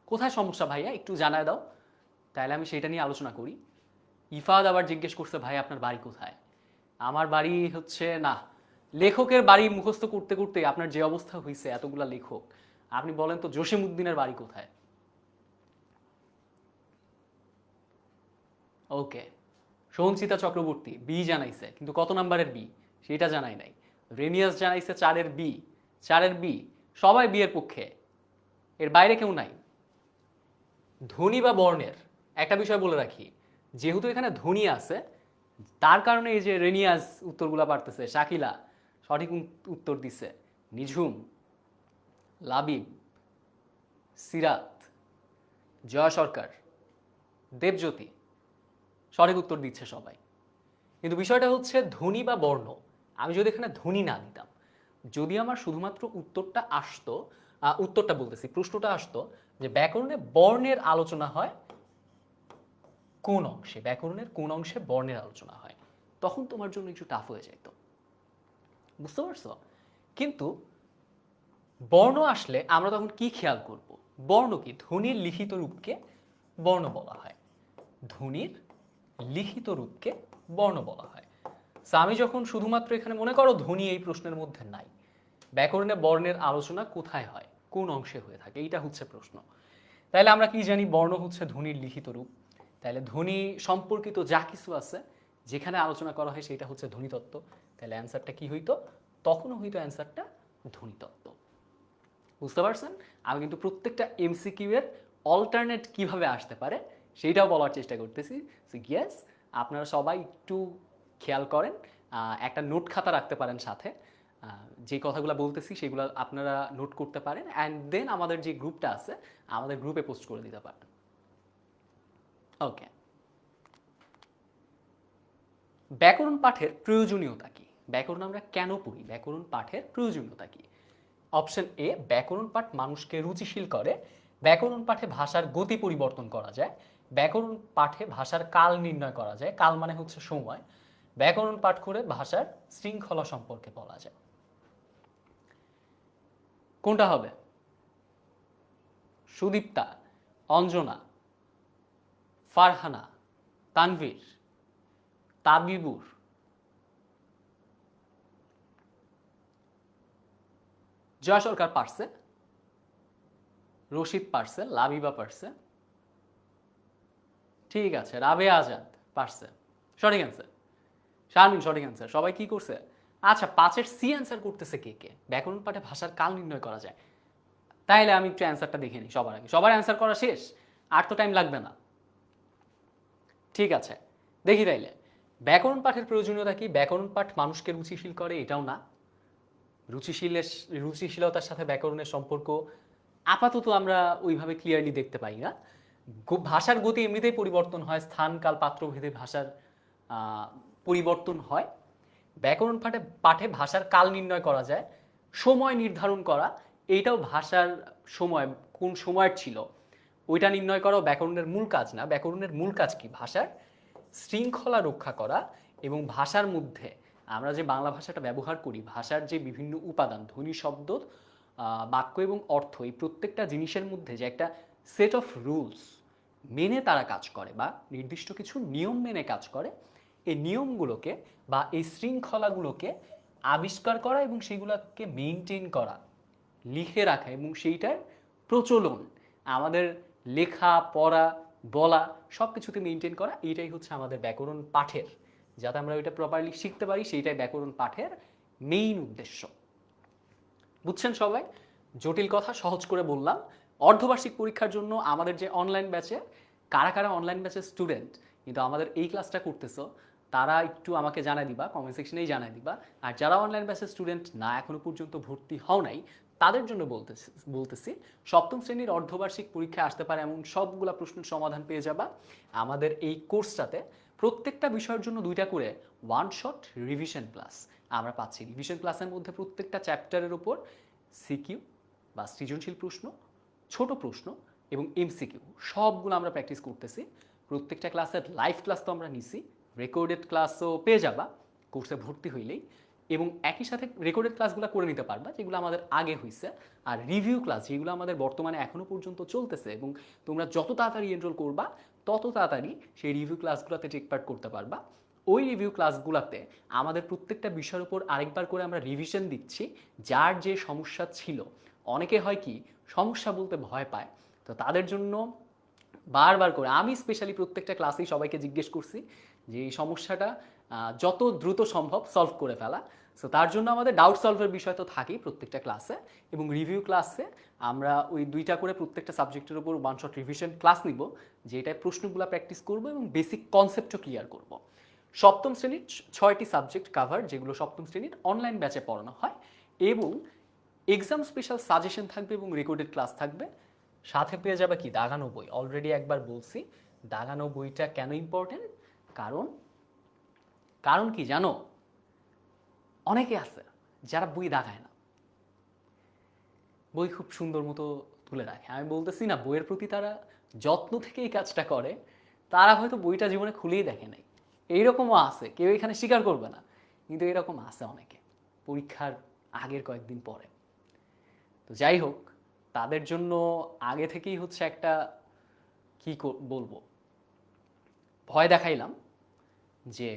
কোথায় সমস্যা ভাইয়া একটু জানায় দাও, তাহলে আমি সেটা নিয়ে আলোচনা করি। ইফাদ আবার জিজ্ঞেস করছে ভাই আপনার বাড়ি কোথায়? আমার বাড়ি হচ্ছে না, লেখকের বাড়ি মুখস্থ করতে করতে আপনার যে অবস্থা হয়েছে, এতগুলা লেখক, আপনি বলেন তো জসিমউদ্দিনের বাড়ি কোথায়? ওকে, সঞ্চিতা চক্রবর্তী বি জানাইছে, কিন্তু কত নাম্বারের বি সেটা জানাই নাই। রেনিয়াস জানাইছে 4-এর বি, 4-এর বি, সবাই বিয়ের পক্ষে, এর বাইরে কেউ নাই। ধ্বনি বা বর্ণের একটা বিষয় বলে রাখি, যেহেতু এখানে ধ্বনি আছে তার কারণে এই যে রেনিয়াস উত্তরগুলা পারতেছে, শাকিলা সঠিক উত্তর দিছে, নিঝুম, লাবিব, সিরাত, জয়া সরকার, দেবজ্যোতি সঠিক উত্তর দিচ্ছে সবাই। কিন্তু বিষয়টা হচ্ছে ধ্বনি বা বর্ণ, আমি যদি এখানে ধ্বনি না দিতাম, যদি আমার শুধুমাত্র উত্তরটা আসতো, উত্তরটা বলতেছি প্রশ্নটা আসতো যে ব্যাকরণে বর্ণের আলোচনা হয় কোন অংশে, ব্যাকরণের কোন অংশে বর্ণের আলোচনা হয়, তখন তোমার জন্য একটু টাফ হয়ে যেত, বুঝতে পারছো? কিন্তু বর্ণ আসলে আমরা তখন কি খেয়াল করব? বর্ণ কি? ধ্বনির লিখিত রূপকে বর্ণ বলা হয়, ধ্বনির লিখিত রূপকে বর্ণ বলা হয়। সো আমি যখন শুধুমাত্র এখানে মনে করো ধ্বনি এই প্রশ্নের মধ্যে নাই, ব্যাকরণে বর্ণের আলোচনা কোথায় হয়, কোন অংশে হয়ে থাকে, এইটা হচ্ছে প্রশ্ন। তাহলে আমরা কি জানি? বর্ণ হচ্ছে ধ্বনির লিখিত রূপ, তাহলে ধ্বনি সম্পর্কিত যা কিছু আছে যেখানে আলোচনা করা হয় সেটা হচ্ছে ধ্বনিতত্ত্ব। তাহলে অ্যান্সারটা কি হইতো? তখনও হইতো অ্যান্সারটা ধ্বনিতত্ত্ব। বুঝতে পারছেন? আমি কিন্তু প্রত্যেকটা এমসিকিউ এর অল্টারনেট কিভাবে আসতে পারে সেইটাও বলার চেষ্টা করতেছি। সো ইয়েস, আপনারা সবাই একটু খেয়াল করেন, একটা নোট খাতা রাখতে পারেন সাথে, যে কথাগুলো বলতেছি সেগুলো আপনারা নোট করতে পারেন, অ্যান্ড দেন আমাদের যে গ্রুপটা আছে আমাদের গ্রুপে পোস্ট করে দিতে পারেন। ওকে, ব্যাকরণ পাঠের প্রয়োজনীয়তা কি? ব্যাকরণ আমরা কেন পড়ি? ব্যাকরণ পাঠের প্রয়োজনীয়তা কি? অপশন এ, ব্যাকরণ পাঠ মানুষকে রুচিশীল করে, ব্যাকরণ পাঠে ভাষার গতি পরিবর্তন করা যায়, ব্যাকরণ পাঠে ভাষার কাল নির্ণয় করা যায়, কাল মানে হচ্ছে সময়, ব্যাকরণ পাঠ করে ভাষার শৃঙ্খলা সম্পর্কে বলা যায়। কোনটা হবে? সুদীপ্তা, অঞ্জনা, ফারহানা, তানভীর, তাবিবুর, জয়া সরকার পারছে, রশিদ পারছে, লাবিবা পারছে, ঠিক আছে রাবেয়া আজাদ পারছে, সঠিক অ্যান্সার। শারমিন সঠিক অ্যান্সার। সবাই কি করছে? আচ্ছা 5-এর সি অ্যান্সার করতেছে কে কে? ব্যাকরণ পাঠে ভাষার কাল নির্ণয় করা যায়। তাইলে আমি একটু অ্যান্সারটা দেখে নিই সবার আগে। সবার অ্যান্সার করা শেষ? আর তো টাইম লাগবে না। ঠিক আছে, দেখি তাইলে ব্যাকরণ পাঠের প্রয়োজনীয়তা কি? ব্যাকরণ পাঠ মানুষকে রুচিশীল করে, এটাও না। রুচিশীলতার সাথে ব্যাকরণের সম্পর্ক আপাতত আমরা ওইভাবে ক্লিয়ারলি দেখতে পাই না। ভাষার গতি এমনিতেই পরিবর্তন হয়, স্থান কাল পাত্র ভেদে ভাষার পরিবর্তন হয়। ব্যাকরণ পাঠে পাঠে ভাষার কাল নির্ণয় করা যায়, সময় নির্ধারণ করা, এইটাও ভাষার সময় কোন সময়ের ছিল ওইটা নির্ণয় করাও ব্যাকরণের মূল কাজ না। ব্যাকরণের মূল কাজ কি? ভাষার শৃঙ্খলা রক্ষা করা এবং ভাষার মধ্যে আমরা যে বাংলা ভাষাটা ব্যবহার করি, ভাষার যে বিভিন্ন উপাদান, ধ্বনি, শব্দ, বাক্য এবং অর্থ, এই প্রত্যেকটা জিনিসের মধ্যে যে একটা সেট অফ রুলস মেনে তারা কাজ করে বা নির্দিষ্ট কিছু নিয়ম মেনে কাজ করে, এই নিয়মগুলোকে বা এই শৃঙ্খলাগুলোকে আবিষ্কার করা এবং সেগুলোকে মেনটেন করা, লিখে রাখা এবং সেইটার প্রচলন, আমাদের লেখা, পড়া, বলা সব কিছুতে মেনটেন করা, এইটাই হচ্ছে আমাদের ব্যাকরণ পাঠের, যাতে আমরা ওইটা প্রপারলি শিখতে পারি, সেইটাই ব্যাকরণ পাঠের মেইন উদ্দেশ্য। বুঝছেন সবাই? জটিল কথা সহজ করে বললাম। অর্ধবার্ষিক পরীক্ষার জন্য আমাদের যে অনলাইন ব্যাচে, কারা কারা অনলাইন ব্যাচের স্টুডেন্ট কিন্তু আমাদের এই ক্লাসটা করতেছো, তারা একটু আমাকে জানাই দিবা, কমেন্ট সেকশনেই জানাই দিবা। আর যারা অনলাইন ব্যাচের স্টুডেন্ট না, এখনো পর্যন্ত ভর্তি হও নাই, তাদের জন্য বলতেছি সপ্তম শ্রেণীর অর্ধবার্ষিক পরীক্ষায় আসতে পারে এমন সবগুলা প্রশ্নের সমাধান পেয়ে যাবা আমাদের এই কোর্সটাতে। প্রত্যেকটা বিষয়ের জন্য 2টা করে ওয়ান শট রিভিশন ক্লাস আমরা পাচ্ছি। রিভিশন ক্লাসের মধ্যে প্রত্যেকটা চ্যাপ্টারের উপর সিকিউ বা সৃজনশীল প্রশ্ন, ছোট প্রশ্ন এবং এমসিকিউ সবগুলো আমরা প্র্যাকটিস করতেছি। প্রত্যেকটা ক্লাসের লাইভ ক্লাস তো আমরা নিছি, রেকর্ডেড ক্লাসও পেয়ে যাবা কোর্সে ভর্তি হইলেই, এবং একই সাথে রেকর্ডেড ক্লাসগুলো করে নিতে পারবা যেগুলো আমাদের আগে হয়েছে। আর রিভিউ ক্লাস যেগুলো আমাদের বর্তমানে এখনও পর্যন্ত চলতেছে, এবং তোমরা যত তাড়াতাড়ি এনরোল করবা তত তাড়াতাড়ি সেই রিভিউ ক্লাসগুলোতে টেক পার্ট করতে পারবা। ওই রিভিউ ক্লাসগুলোতে আমাদের প্রত্যেকটা বিষয়ের উপর আরেকবার করে আমরা রিভিশন দিচ্ছি, যার যে সমস্যা ছিল। অনেকে হয় কি সমস্যা বলতে ভয় পায়, তো তাদের জন্য বারবার করে আমি স্পেশালি প্রত্যেকটা ক্লাসেই সবাইকে জিজ্ঞেস করছি যে এই সমস্যাটা যত দ্রুত সম্ভব সলভ করে ফেলা। সো তার জন্য আমাদের ডাউট সলভের বিষয় তো থাকেই প্রত্যেকটা ক্লাসে, এবং রিভিউ ক্লাসে আমরা ওই 2টা করে প্রত্যেকটা সাবজেক্টের উপর ওয়ান শট রিভিশন ক্লাস নিব, যেটায় প্রশ্নগুলো প্র্যাকটিস করব এবং বেসিক কনসেপ্টও ক্লিয়ার করব। সপ্তম শ্রেণীর 6টি সাবজেক্ট কাভার, যেগুলো সপ্তম শ্রেণীর অনলাইন ব্যাচে পড়ানো হয়, এবং এক্সাম স্পেশাল সাজেশন থাকবে এবং রেকর্ডেড ক্লাস থাকবে। সাথে পেয়ে যাবে কি দাগানো বই। অলরেডি একবার বলছি দাগানো বইটা কেন ইম্পর্টেন্ট, কারণ কারণ কি জানো, অনেকে আছে যারা বই দাগায় না, বই খুব সুন্দর মতো তুলে রাখে। আমি বলতেছি না বইয়ের প্রতি তারা যত্ন থেকে এই কাজটা করে, তারা হয়তো বইটা জীবনে খুলেই দেখে নাই। এইরকমও আছে, কেউ এখানে স্বীকার করবে না, কিন্তু এরকম আছে অনেকে পরীক্ষার আগের কয়েকদিন পরে। তো যাই হোক, তাদের জন্য আগে থেকেই হচ্ছে একটা কি বলবো, ভয় দেখাইলাম যে,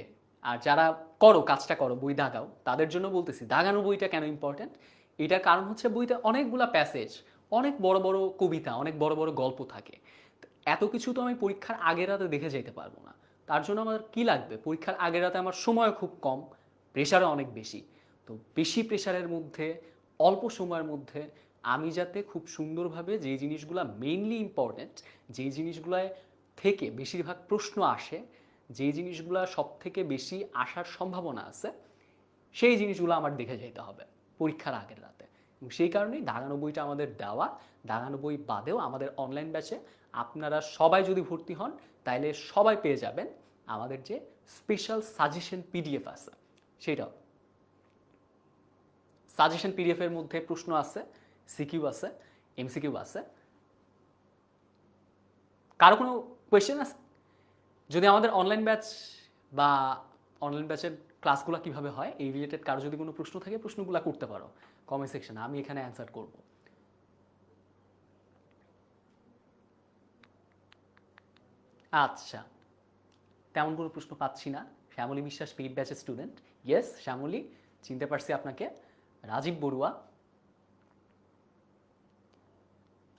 আর যারা করো কাজটা করো বই দাগাও, তাদের জন্য বলতেছি দাগানো বইটা কেন ইম্পর্টেন্ট। এটার কারণ হচ্ছে বইতে অনেকগুলা প্যাসেজ, অনেক বড় বড় কবিতা, অনেক বড় বড় গল্প থাকে। এত কিছু তো আমি পরীক্ষার আগের রাতে দেখে যেতে পারবো না। তার জন্য আমার কি লাগবে, পরীক্ষার আগের রাতে আমার সময় খুব কম, প্রেশারও অনেক বেশি। তো বেশি প্রেশারের মধ্যে অল্প সময়ের মধ্যে আমি যাতে খুব সুন্দরভাবে যেই জিনিসগুলো মেইনলি ইম্পর্টেন্ট, যেই জিনিসগুলোয় থেকে বেশিরভাগ প্রশ্ন আসে, যেই জিনিসগুলো সব থেকে বেশি আসার সম্ভাবনা আছে, সেই জিনিসগুলো আমার দেখে যেতে হবে পরীক্ষার আগের রাতে। এবং সেই কারণেই দাগানো বইটা আমাদের দেওয়া। দাগানো বই বাদেও আমাদের অনলাইন ব্যাচে আপনারা সবাই যদি ভর্তি হন, তাইলে সবাই পেয়ে যাবেন আমাদের যে স্পেশাল সাজেশন পিডিএফ আছে সেটাও। সাজেশন পিডিএফের মধ্যে প্রশ্ন আছে, সিকিউ আছে, এমসিকিউ আছে। কারো কোনো কোয়েশ্চেন আছে? যদি আমাদের অনলাইন ব্যাচ বা অনলাইন ব্যাচের ক্লাসগুলো কীভাবে হয় এই রিলেটেড কারো যদি কোনো প্রশ্ন থাকে, প্রশ্নগুলো করতে পারো কমেন্ট সেকশনে, আমি এখানে অ্যান্সার করব। আচ্ছা, তেমন কোনো প্রশ্ন পাচ্ছি না। শ্যামলী বিশ্বাস পেইড ব্যাচের স্টুডেন্ট। ইয়েস শ্যামলী, চিনতে পারছি আপনাকে। রাজীব বড়ুয়া,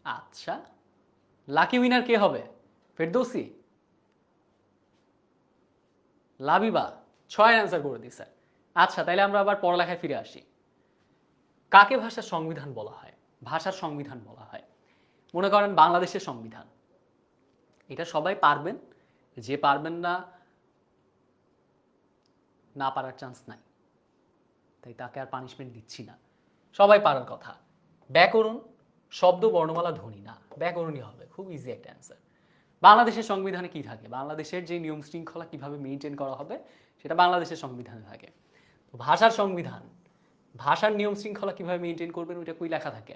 আচ্ছা। লাকি উইনার কে হবে? ফেরদৌসি, লাবিবা 6 অ্যান্সার করে দিই স্যার। আচ্ছা, তাইলে আমরা আবার পড়ালেখায় ফিরে আসি। কাকে ভাষার সংবিধান বলা হয়? ভাষার সংবিধান বলা হয়, মনে করেন বাংলাদেশের সংবিধান। এটা সবাই পারবেন, যে পারবেন না, না পারার চান্স নাই, তাই তাকে আর পানিশমেন্ট দিচ্ছি না। সবাই পারার কথা। ব্যাকরণ, শব্দ, বর্ণমালা, ধ্বনি না, ব্যাকরণই হবে। খুব ইজি একটা অ্যান্সার। বাংলাদেশের সংবিধানে কি থাকে, বাংলাদেশের যে নিয়ম শৃঙ্খলা কিভাবে মেনটেন করা হবে সেটা বাংলাদেশের সংবিধানে থাকে। ভাষার সংবিধান, ভাষার নিয়ম শৃঙ্খলা কিভাবে মেনটেন করবেন ওইটা কই লেখা থাকে?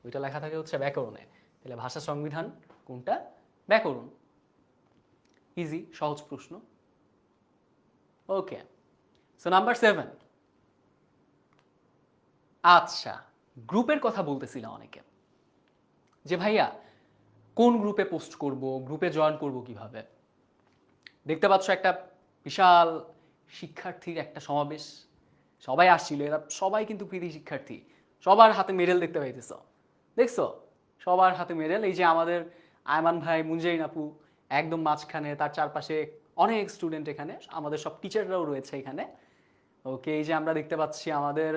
ওইটা লেখা থাকে হচ্ছে ব্যাকরণে। তাহলে ভাষার সংবিধান কোনটা? ব্যাকরণ। ইজি, সহজ প্রশ্ন। ওকে, সো নাম্বার 7, আচ্ছা গ্রুপের কথা বলতেছিল অনেকে যে ভাইয়া কোন গ্রুপে পোস্ট করব, গ্রুপে জয়েন করব কিভাবে। দেখতে পাচ্ছ একটা বিশাল শিক্ষার্থীর একটা সমাবেশ, সবাই আসছিল, এরা সবাই কিন্তু কৃতি শিক্ষার্থী, সবার হাতে মেডেল দেখতে পাইতেছ, দেখছো সবার হাতে মেডেল। এই যে আমাদের আয়মান ভাই, মুনজাইন আপু একদম মাঝখানে, তার চারপাশে অনেক স্টুডেন্ট, এখানে আমাদের সব টিচাররাও রয়েছে এখানে। ওকে, এই যে আমরা দেখতে পাচ্ছি আমাদের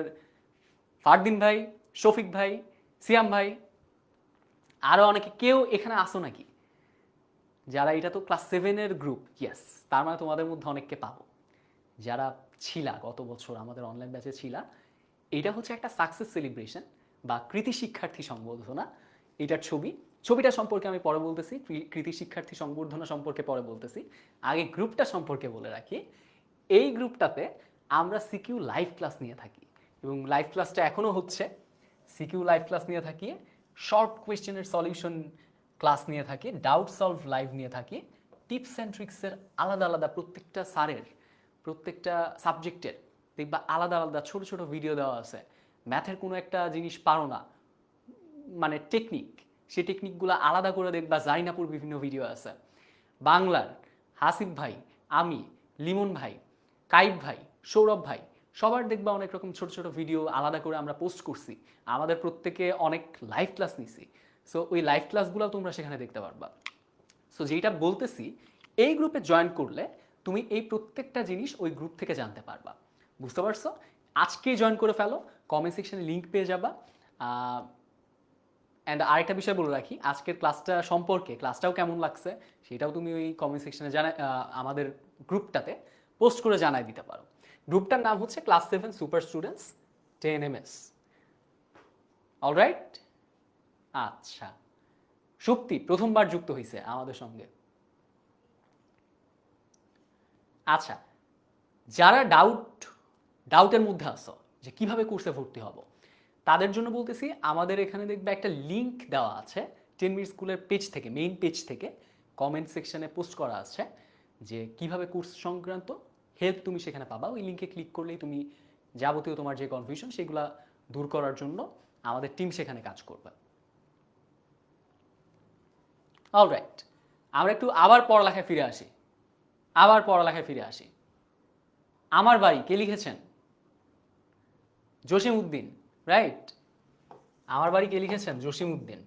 ফারদিন ভাই, শফিক ভাই, সিয়াম ভাই, আরও অনেকে। কেউ এখানে আসো নাকি যারা, এটা তো ক্লাস 7-এর গ্রুপ, ইয়েস, তার মানে তোমাদের মধ্যে অনেককে পাবো যারা ছিলা গত বছর আমাদের অনলাইন ব্যাচে ছিলা। এটা হচ্ছে একটা সাকসেস সেলিব্রেশন বা কৃতি শিক্ষার্থী সংবর্ধনা, এটার ছবিটা সম্পর্কে আমি পরে বলতেছি, কৃতি শিক্ষার্থী সংবর্ধনা সম্পর্কে পরে বলতেছি। আগে গ্রুপটা সম্পর্কে বলে রাখি। এই গ্রুপটাতে আমরা সিকিউ লাইভ ক্লাস নিয়ে থাকি, এবং লাইভ ক্লাসটা এখনও হচ্ছে। সিকিউ লাইভ ক্লাস নিয়ে থাকি, শর্ট কোয়েশ্চেনের সলিউশন ক্লাস নিয়ে থাকি, ডাউট সলভ লাইভ নিয়ে থাকি, টিপস অ্যান্ড ট্রিক্সের আলাদা আলাদা প্রত্যেকটা স্যারের প্রত্যেকটা সাবজেক্টের দেখবা আলাদা আলাদা ছোট ছোট ভিডিও দেওয়া আছে। ম্যাথের কোনো একটা জিনিস পারো না, মানে টেকনিক, সেই টেকনিকগুলো আলাদা করে দেখবা জাইনাপুর বিভিন্ন ভিডিও আছে। বাংলার হাসিফ ভাই, আমি, লিমন ভাই, কাইব ভাই, সৌরভ ভাই, সবার দেখবা অনেক রকম ছোট ছোট ভিডিও আলাদা করে আমরা পোস্ট করছি। আমাদের প্রত্যেকে অনেক লাইভ ক্লাস নিছি, সো ওই লাইভ ক্লাসগুলো তোমরা সেখানে দেখতে পারবা। সো যেটা বলতেছি, এই গ্রুপে জয়েন করলে তুমি এই প্রত্যেকটা জিনিস ওই গ্রুপ থেকে জানতে পারবা, বুঝতে পারছো? আজকেই জয়েন করে ফেলো, কমেন্ট সেকশনে লিঙ্ক পেয়ে যাবা। অ্যান্ড আরেকটা বিষয় বলে রাখি, আজকের ক্লাসটা সম্পর্কে, ক্লাসটাও কেমন লাগছে সেটাও তুমি ওই কমেন্ট সেকশনে আমাদের গ্রুপটাতে পোস্ট করে জানাই দিতে পারো। গ্রুপটার নাম হচ্ছে class 7 super students 10 MS। Alright, আচ্ছা শুক্তি প্রথমবার যুক্ত হয়েছে আমাদের সঙ্গে। আচ্ছা, যারা ডাউটের মধ্যে আসো যে কিভাবে কোর্সে ভর্তি হব, তাদের জন্য বলতেছি, আমাদের এখানে দেখবে একটা লিঙ্ক দেওয়া আছে 10 মিনিট স্কুলের পেজ থেকে, মেইন পেজ থেকে কমেন্ট সেকশনে পোস্ট করা আছে যে কিভাবে কোর্স সংক্রান্ত হেল্প তুমি সেখানে পাবা। ওই লিঙ্কে ক্লিক করলেই তুমি যাবতীয় তোমার যে কনফিউশন সেগুলো দূর করার জন্য আমাদের টিম সেখানে কাজ করবে। অলরাইট, আমরা একটু আবার পড়ালেখায় ফিরে আসি। আমার বাড়ি কে লিখেছেন? জসিম উদ্দিন, রাইট? আমার বাড়ি কে লিখেছেন? জসিম উদ্দিন।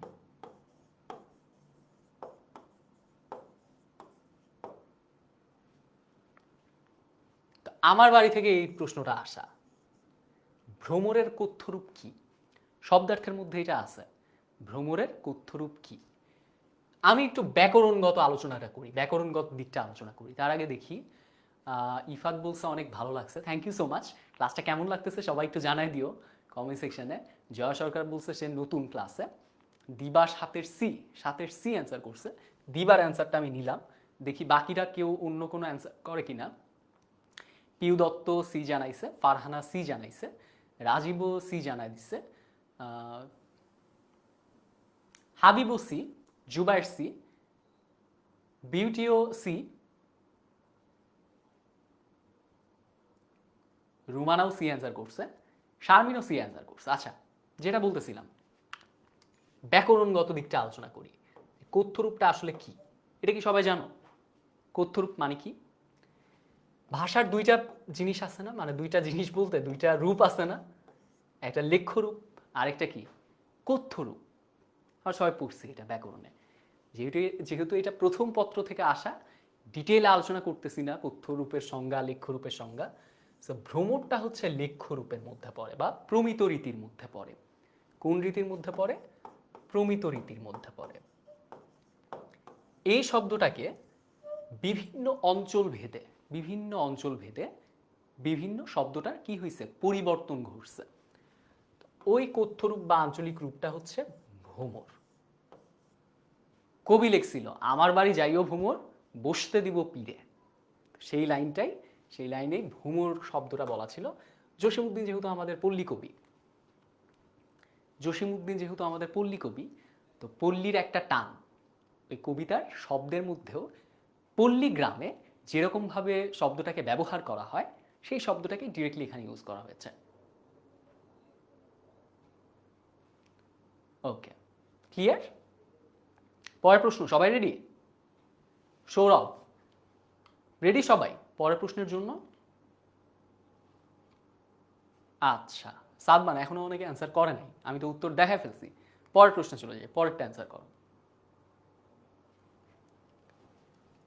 আমার বাড়ি থেকে এই প্রশ্নটা আসা। ভ্রমরের কথ্যরূপ কি? শব্দার্থের মধ্যে এটা আছে, ভ্রমরের কথ্যরূপ কি? আমি একটু ব্যাকরণগত আলোচনাটা করি, ব্যাকরণগত দিকটা আলোচনা করি। তার আগে দেখি, ইফাত বলছে অনেক ভালো লাগছে, থ্যাংক ইউ সো মাচ। ক্লাসটা কেমন লাগতেছে সবাই একটু জানাই দিও কমেন্ট সেকশনে। জয়া সরকার বলছে সে নতুন ক্লাসে। দিবা সাতের সি অ্যান্সার করছে। দিবার অ্যান্সারটা আমি নিলাম, দেখি বাকিরা কেউ অন্য কোনো অ্যান্সার করে কিনা। পিউ দত্ত সি জানাইছে, ফারহানা সি জানাইছে, রাজীবও সি জানাই দিছে, হাবিবও সি, জুবাইর সি, বিউটিও সি, রুমানাও সি অ্যান্সার করছে, শারমিনও সি অ্যান্সার করছে। আচ্ছা, যেটা বলতেছিলাম, ব্যাকরণগত দিকটা আলোচনা করি। কথ্যরূপটা আসলে কি, এটা কি সবাই জানো? কথ্যরূপ মানে কি? ভাষার দুইটা জিনিস আছে না, মানে দুইটা জিনিস বলতে দুইটা রূপ আছে না, একটা লেখ্যরূপ আর একটা কি কথ্যরূপ। আমরা সবাই পড়ছি এটা ব্যাকরণে। যেহেতু এটা প্রথম পত্র থেকে আসা, ডিটেইলে আলোচনা করতেছি না কথ্যরূপের সংজ্ঞা, লেখ্যরূপের সংজ্ঞা। সো ভ্রমরটা হচ্ছে লেখ্যরূপের মধ্যে পড়ে বা প্রমিত রীতির মধ্যে পড়ে। কোন রীতির মধ্যে পড়ে? প্রমিত রীতির মধ্যে পড়ে। এই শব্দটাকে বিভিন্ন অঞ্চল ভেদে বিভিন্ন শব্দটার কি হয়েছে, পরিবর্তন ঘটছে। ওই কথ্যরূপ বা আঞ্চলিক রূপটা হচ্ছে ভ্রমর। কবি লিখছিল, আমার বাড়ি যাইও ভ্রমর, বসতে দিব পীরে। সেই লাইনেই ভ্রমর শব্দটা বলা ছিল। জসিমউদ্দিন যেহেতু আমাদের পল্লী কবি, তো পল্লীর একটা টান ওই কবিতার শব্দের মধ্যেও, পল্লী গ্রামে যেরকমভাবে শব্দটাকে ব্যবহার করা হয় সেই শব্দটাকে ডিরেক্টলি এখানে ইউজ করা হয়েছে। ওকে, ক্লিয়ার? পরের প্রশ্ন, সবাই রেডি? সৌরভ রেডি সবাই পরের প্রশ্নের জন্য? আচ্ছা, সাদমান এখনো অনেকে অ্যান্সার করে নাই, আমি তো উত্তর দেখায় ফেলছি। পরের প্রশ্নে চলে যাই, পরেরটা অ্যান্সার করো।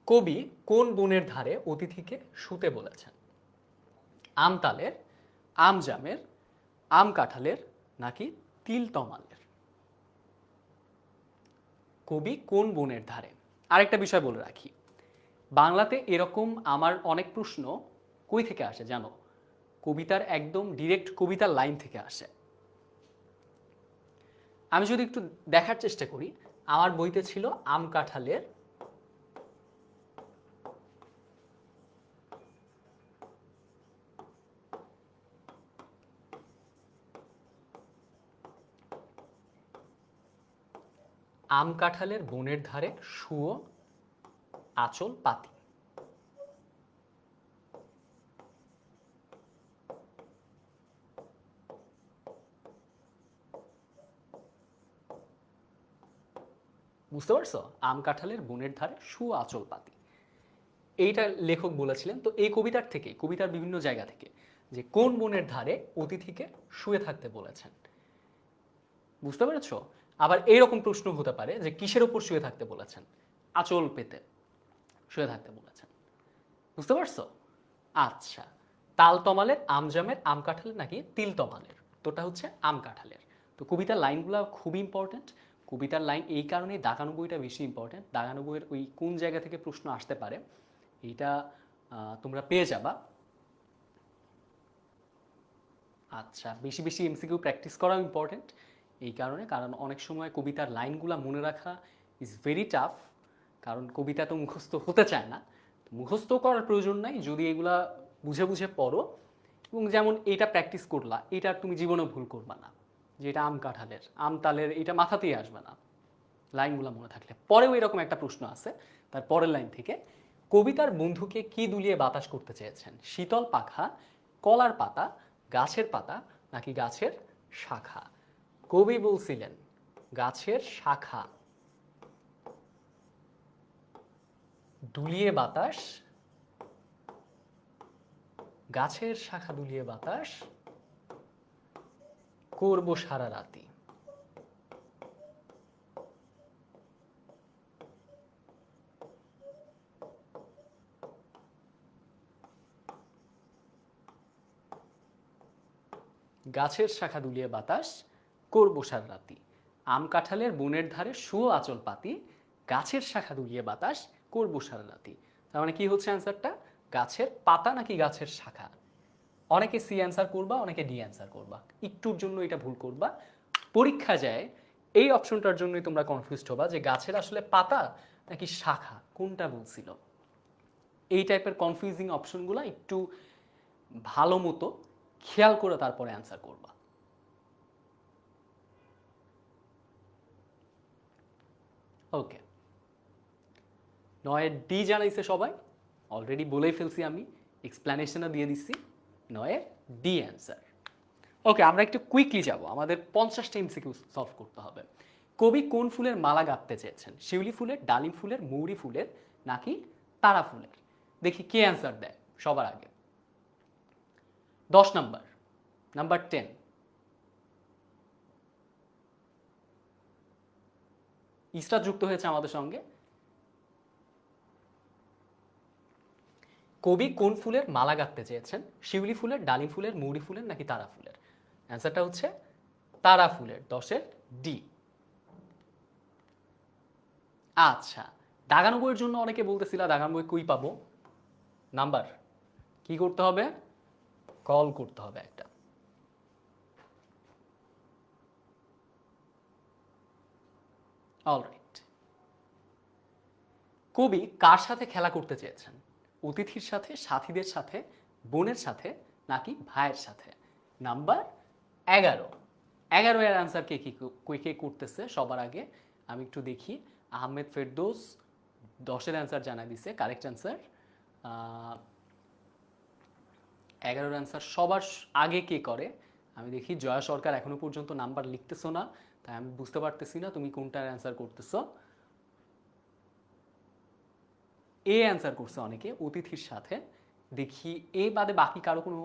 কবি কোন বনের ধারে অতিথিকে শুতে বলেছেন? আমতালের, আমজামের, আম কাঁঠালের নাকি তিলতমালের? কবি কোন বনের ধারে? আরেকটা বিষয় বলে রাখি, বাংলাতে এরকম আমার অনেক প্রশ্ন কই থেকে আসে জানো? কবিতার একদম ডিরেক্ট কবিতার লাইন থেকে আসে। আমি যদি একটু দেখার চেষ্টা করি, আমার বইতে ছিল আম কাঁঠালের আম কাঁঠালের বনের ধারে শুয়ো আঁচল পাতি। বুঝতে পারছো? আম কাঁঠালের বনের ধারে শুয়ো আঁচল পাতি, এইটা লেখক বলেছিলেন। তো এই কবিতার থেকে, কবিতার বিভিন্ন জায়গা থেকে, যে কোন বনের ধারে অতিথিকে শুয়ে থাকতে বলেছেন। বুঝতে পেরেছো? আবার এইরকম প্রশ্ন হতে পারে যে কিসের ওপর শুয়ে থাকতে বলেছেন? আঁচল পেতে শুয়ে থাকতে বলেছেন। বুঝতে পারছো? আচ্ছা, তাল তমালের, আমজামের, আম কাঁঠালের নাকি তিল তমালের? তোটা হচ্ছে আম কাঁঠালের। তো কবিতার লাইনগুলো খুবই ইম্পর্টেন্ট। কবিতার লাইন এই কারণেই দাগানো বইটা বেশি ইম্পর্টেন্ট। দাগানো বইয়ের ওই কোন জায়গা থেকে প্রশ্ন আসতে পারে এইটা তোমরা পেয়ে যাবা। আচ্ছা, বেশি বেশি এমসিকিউ প্র্যাকটিস করাও ইম্পর্টেন্ট এই কারণে, কারণ অনেক সময় কবিতার লাইনগুলো মনে রাখা ইজ ভেরি টাফ, কারণ কবিতা তো মুখস্থ হতে চায় না। মুখস্থ করার প্রয়োজন নাই যদি এগুলা বুঝে বুঝে পড়ো, এবং যেমন এটা প্র্যাকটিস করলা, এটা তুমি জীবনে ভুল করবা না, যে এটা আম কাঁঠালের, আম তালের, এটা মাথাতেই আসবে না লাইনগুলো মনে থাকলে। পরেও এরকম একটা প্রশ্ন আছে তার পরের লাইন থেকে, কবিতার বন্ধুকে কি দুলিয়ে বাতাস করতে চেয়েছেন? শীতল পাখা, কলার পাতা, গাছের পাতা নাকি গাছের শাখা? কবি বলছিলেন গাছের শাখা দুলিয়ে বাতাস, গাছের শাখা দুলিয়ে বাতাস করব সারা রাতি। গাছের শাখা দুলিয়ে বাতাস করব সারা রাতি, আম কাঁঠালের বনের ধারে শুয়ো আঁচল পাতি, গাছের শাখা দুলিয়ে বাতাস করব সারা রাতি। তার মানে কি হচ্ছে অ্যান্সারটা? গাছের পাতা নাকি গাছের শাখা? অনেকে সি অ্যান্সার করবা, অনেকে ডি অ্যান্সার করবা, একটুর জন্য এটা ভুল করবা। পরীক্ষা যায় এই অপশনটার জন্যই তোমরা কনফিউজড হবা যে গাছের আসলে পাতা নাকি শাখা কোনটা বলছিল। এই টাইপের কনফিউজিং অপশনগুলো একটু ভালো মতো খেয়াল করে তারপরে অ্যান্সার করবা। ওকে, নয়ের ডি জানাইছে সবাই, অলরেডি বলেই ফেলছি, আমি এক্সপ্লেনেশনও দিয়ে দিচ্ছি, নয়ের ডি অ্যান্সার। ওকে, আমরা একটু কুইকলি যাব, আমাদের 50টা এমসিকিউ সলভ করতে হবে। কবি কোন ফুলের মালা গাঁথতে চেয়েছেন? শিউলি ফুলের, ডালিম ফুলের, মৌরি ফুলের নাকি তারা ফুলের? দেখি কে অ্যান্সার দেয় সবার আগে। 10 নাম্বার, নাম্বার 10, ইসরাত যুক্ত হয়েছে আমাদের সঙ্গে। কবি কোন ফুলের মালা গাঁথতে চেয়েছেন? শিউলি ফুলের, ডালিম ফুলের, মৌরি ফুলের নাকি তারা ফুলের? অ্যান্সারটা হচ্ছে তারা ফুলের, 10-এর ডি। আচ্ছা, দাগানো বইয়ের জন্য অনেকে বলতেছিল দাগানো বই কই পাবো? নাম্বার কি করতে হবে? কল করতে হবে একটা। অলরাইট, কবি কার সাথে খেলা করতে চেয়েছেন? অতিথির সাথে, সাথীদের সাথে, বোনের সাথে নাকি ভাইয়ের সাথে? নাম্বার 11, 11 এর আনসার কে কে করতেছে সবার আগে আমি একটু দেখি। আহমেদ ফেরদৌস 10-এর অ্যান্সার জানাই দিছে, কারেক্ট অ্যান্সার। 11-র অ্যান্সার সবার আগে কে করে? আমি দেখি জয়া সরকার এখনো পর্যন্ত নাম্বার লিখতেছো না, তাই আমি বুঝতে পারতেছি না তুমি কোনটার অ্যান্সার করতেছো। এ অ্যান্সার করছে অনেকে অতিথির সাথে। দেখি এ বাদে বাকি কারো কোনো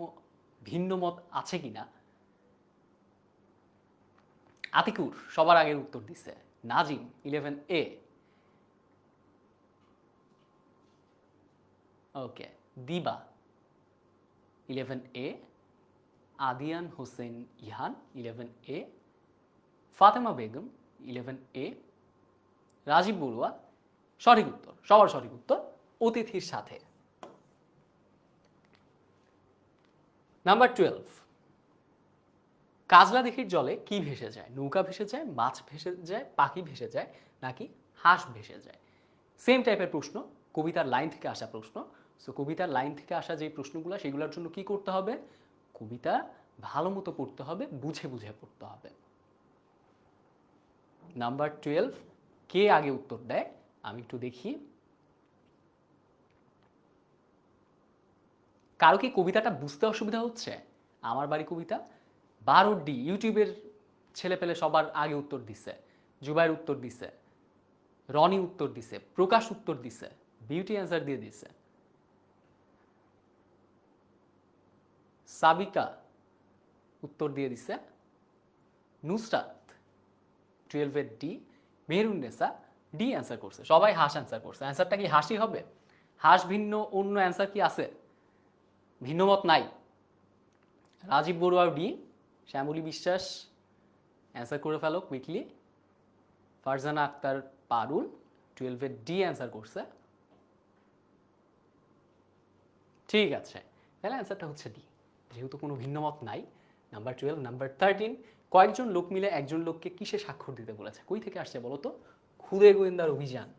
ভিন্ন মত আছে কিনা। আতিকুর সবার আগের উত্তর দিছে। নাজিম 11A। ওকে, দিবা 11A, Adiyan Hossain Ihan 11A, Fatema Begum 11A, Rajib Barua সঠিক উত্তর, সবার সঠিক উত্তর অতিথির সাথে। নাম্বার 12, কাজলা দিঘির জলে কি ভেসে যায়? নৌকা ভেসে যায়, মাছ ভেসে যায়, পাখি ভেসে যায়, নাকি হাঁস ভেসে যায়? সেম টাইপের প্রশ্ন, কবিতার লাইন থেকে আসা প্রশ্ন। সো কবিতার লাইন থেকে আসা যে প্রশ্নগুলো সেগুলোর জন্য কি করতে হবে? কবিতা ভালো মতো পড়তে হবে, বুঝে বুঝে পড়তে হবে। নাম্বার 12 কে আগে উত্তর দেয় আমি একটু দেখি। কারো কি কবিতাটা বুঝতে অসুবিধা হচ্ছে? আমার বাড়ি কবিতা 12D ইউটিউবের ছেলে পেলে সবার আগে উত্তর দিছে। জুবাইর উত্তর দিছে, রনি উত্তর দিছে, প্রকাশ উত্তর দিছে, বিউটি অ্যান্সার দিয়ে দিছে, সাবিকা উত্তর দিয়ে দিছে, Nusrat 12D, Mehrunnesa D answer করছে। সবাই হাঁস অ্যান্সার করছে। অ্যান্সারটা কি হাসি হবে? হাঁস ভিন্ন অন্য অ্যান্সার কি আছে? ভিন্নমত নাই। রাজীব বড়ুয়া ডি, শ্যামলী বিশ্বাস অ্যান্সার করে ফেলো কুইকলি। ফারজানা আক্তার পারুল 12D অ্যান্সার করছে। ঠিক আছে, তাহলে অ্যান্সারটা হচ্ছে ডি, যেহেতু কোনো ভিন্নমত নাই। নাম্বার 12। নাম্বার 13, কয়েকজন লোক মিলে একজন লোককে কিসে স্বাক্ষর দিতে বলেছে? কই থেকে আসছে বলো তো? খুদে গোয়েন্দার অভিযান।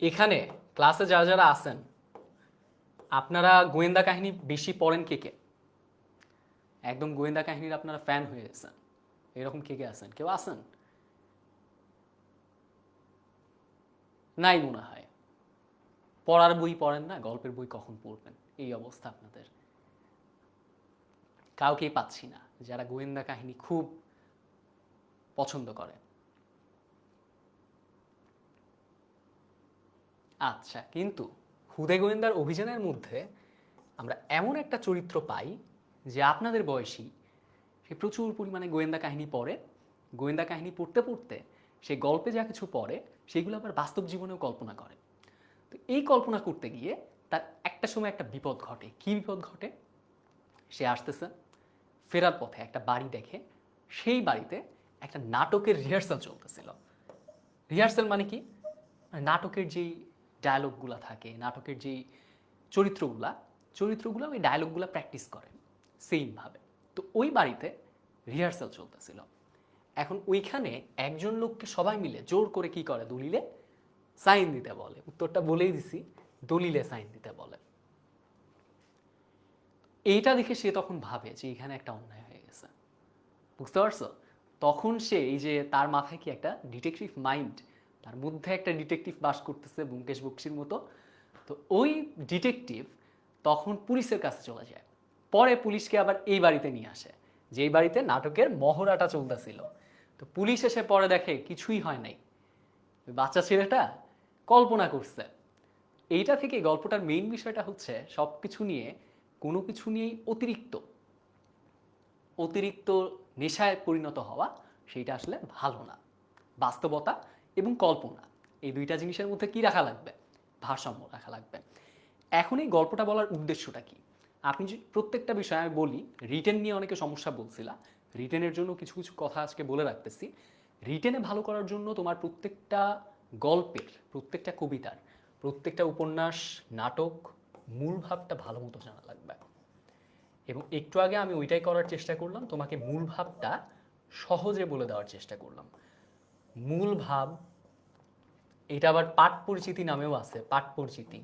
এখানে ক্লাসে যারা যারা আছেন আপনারা গোয়েন্দা কাহিনী বেশি পড়েন কে কে? একদম গোয়েন্দা কাহিনীর আপনারা ফ্যান হয়ে গেছেন, এরকম কে কে আছেন? কেউ আছেন? নাই মনে হয়। পড়ার বই পড়েন না, গল্পের বই কখন পড়বেন? এই অবস্থা আপনাদের। কাউকেই পাচ্ছি না যারা গোয়েন্দা কাহিনী খুব পছন্দ করে। আচ্ছা, কিন্তু খুদে গোয়েন্দার অভিযানের মধ্যে আমরা এমন একটা চরিত্র পাই যে আপনাদের বয়সী, সে প্রচুর পরিমাণে গোয়েন্দা কাহিনী পড়ে। গোয়েন্দা কাহিনী পড়তে পড়তে সে গল্পে যা কিছু পড়ে সেগুলো আবার বাস্তব জীবনেও কল্পনা করে। তো এই কল্পনা করতে গিয়ে তার একটা সময় একটা বিপদ ঘটে। কি বিপদ ঘটে? সে আসতেছে, ফেরার পথে একটা বাড়ি দেখে, সেই বাড়িতে একটা নাটকের রিহার্সাল চলতেছিল। রিহার্সাল মানে কি? মানে নাটকের যেই ডায়লগগুলো থাকে, নাটকের যেই চরিত্রগুলা চরিত্রগুলো ওই ডায়লগগুলো প্র্যাকটিস করে সেইমভাবে। তো ওই বাড়িতে রিহার্সাল চলতেছিল। এখন ওইখানে একজন লোককে সবাই মিলে জোর করে কি করে? দলিলে সাইন দিতে বলে। উত্তরটা বলেই দিছি, দলিলে সাইন দিতে বলে। এইটা দেখে সে তখন ভাবে যে এখানে একটা অন্যায় হয়ে গেছে। বুঝতে পারছো? তখন সে এই যে তার মাথায় কি একটা ডিটেকটিভ মাইন্ড, তার মধ্যে একটা ডিটেকটিভ বাস করতেছে ব্যোমকেশ বক্সির মতো। তো ওই ডিটেকটিভ তখন পুলিশের কাছে চলে যায়। পরে পুলিশকে আবার এই বাড়িতে নিয়ে আসে, যেই বাড়িতে নাটকের মহড়াটা চলতেছিল। তো পুলিশ এসে পরে দেখে কিছুই হয় নাই, ওই বাচ্চা ছেলেটা কল্পনা করছে। এইটা থেকে গল্পটার মেইন বিষয়টা হচ্ছে সব কিছু নিয়ে কোনো কিছু নিয়েই অতিরিক্ত অতিরিক্ত নেশায় পরিণত হওয়া, সেইটা আসলে ভালো না। বাস্তবতা এবং কল্পনা এই দুইটা জিনিসের মধ্যে কি রাখা লাগবে? ভারসাম্য রাখা লাগবে। এখন এই গল্পটা বলার উদ্দেশ্যটা কি? আপনি যে প্রত্যেকটা বিষয় আমি বলি, রিটেন নিয়ে অনেকে সমস্যা বলছিলা, রিটেনের জন্য কিছু কিছু কথা আজকে বলে রাখতেছি। রিটেনে ভালো করার জন্য তোমার প্রত্যেকটা গল্পের, প্রত্যেকটা কবিতার, প্রত্যেকটা উপন্যাস, নাটক মূল ভাবটা ভালো মতো জানা লাগবে। এবং একটু আগে আমি ওইটাই করার চেষ্টা করলাম, তোমাকে মূল ভাবটা সহজে বলে দেওয়ার চেষ্টা করলাম। মূল ভাব, এটা আবার পাঠ পরিচিতি নামেও আছে, পাঠ পরিচিতি।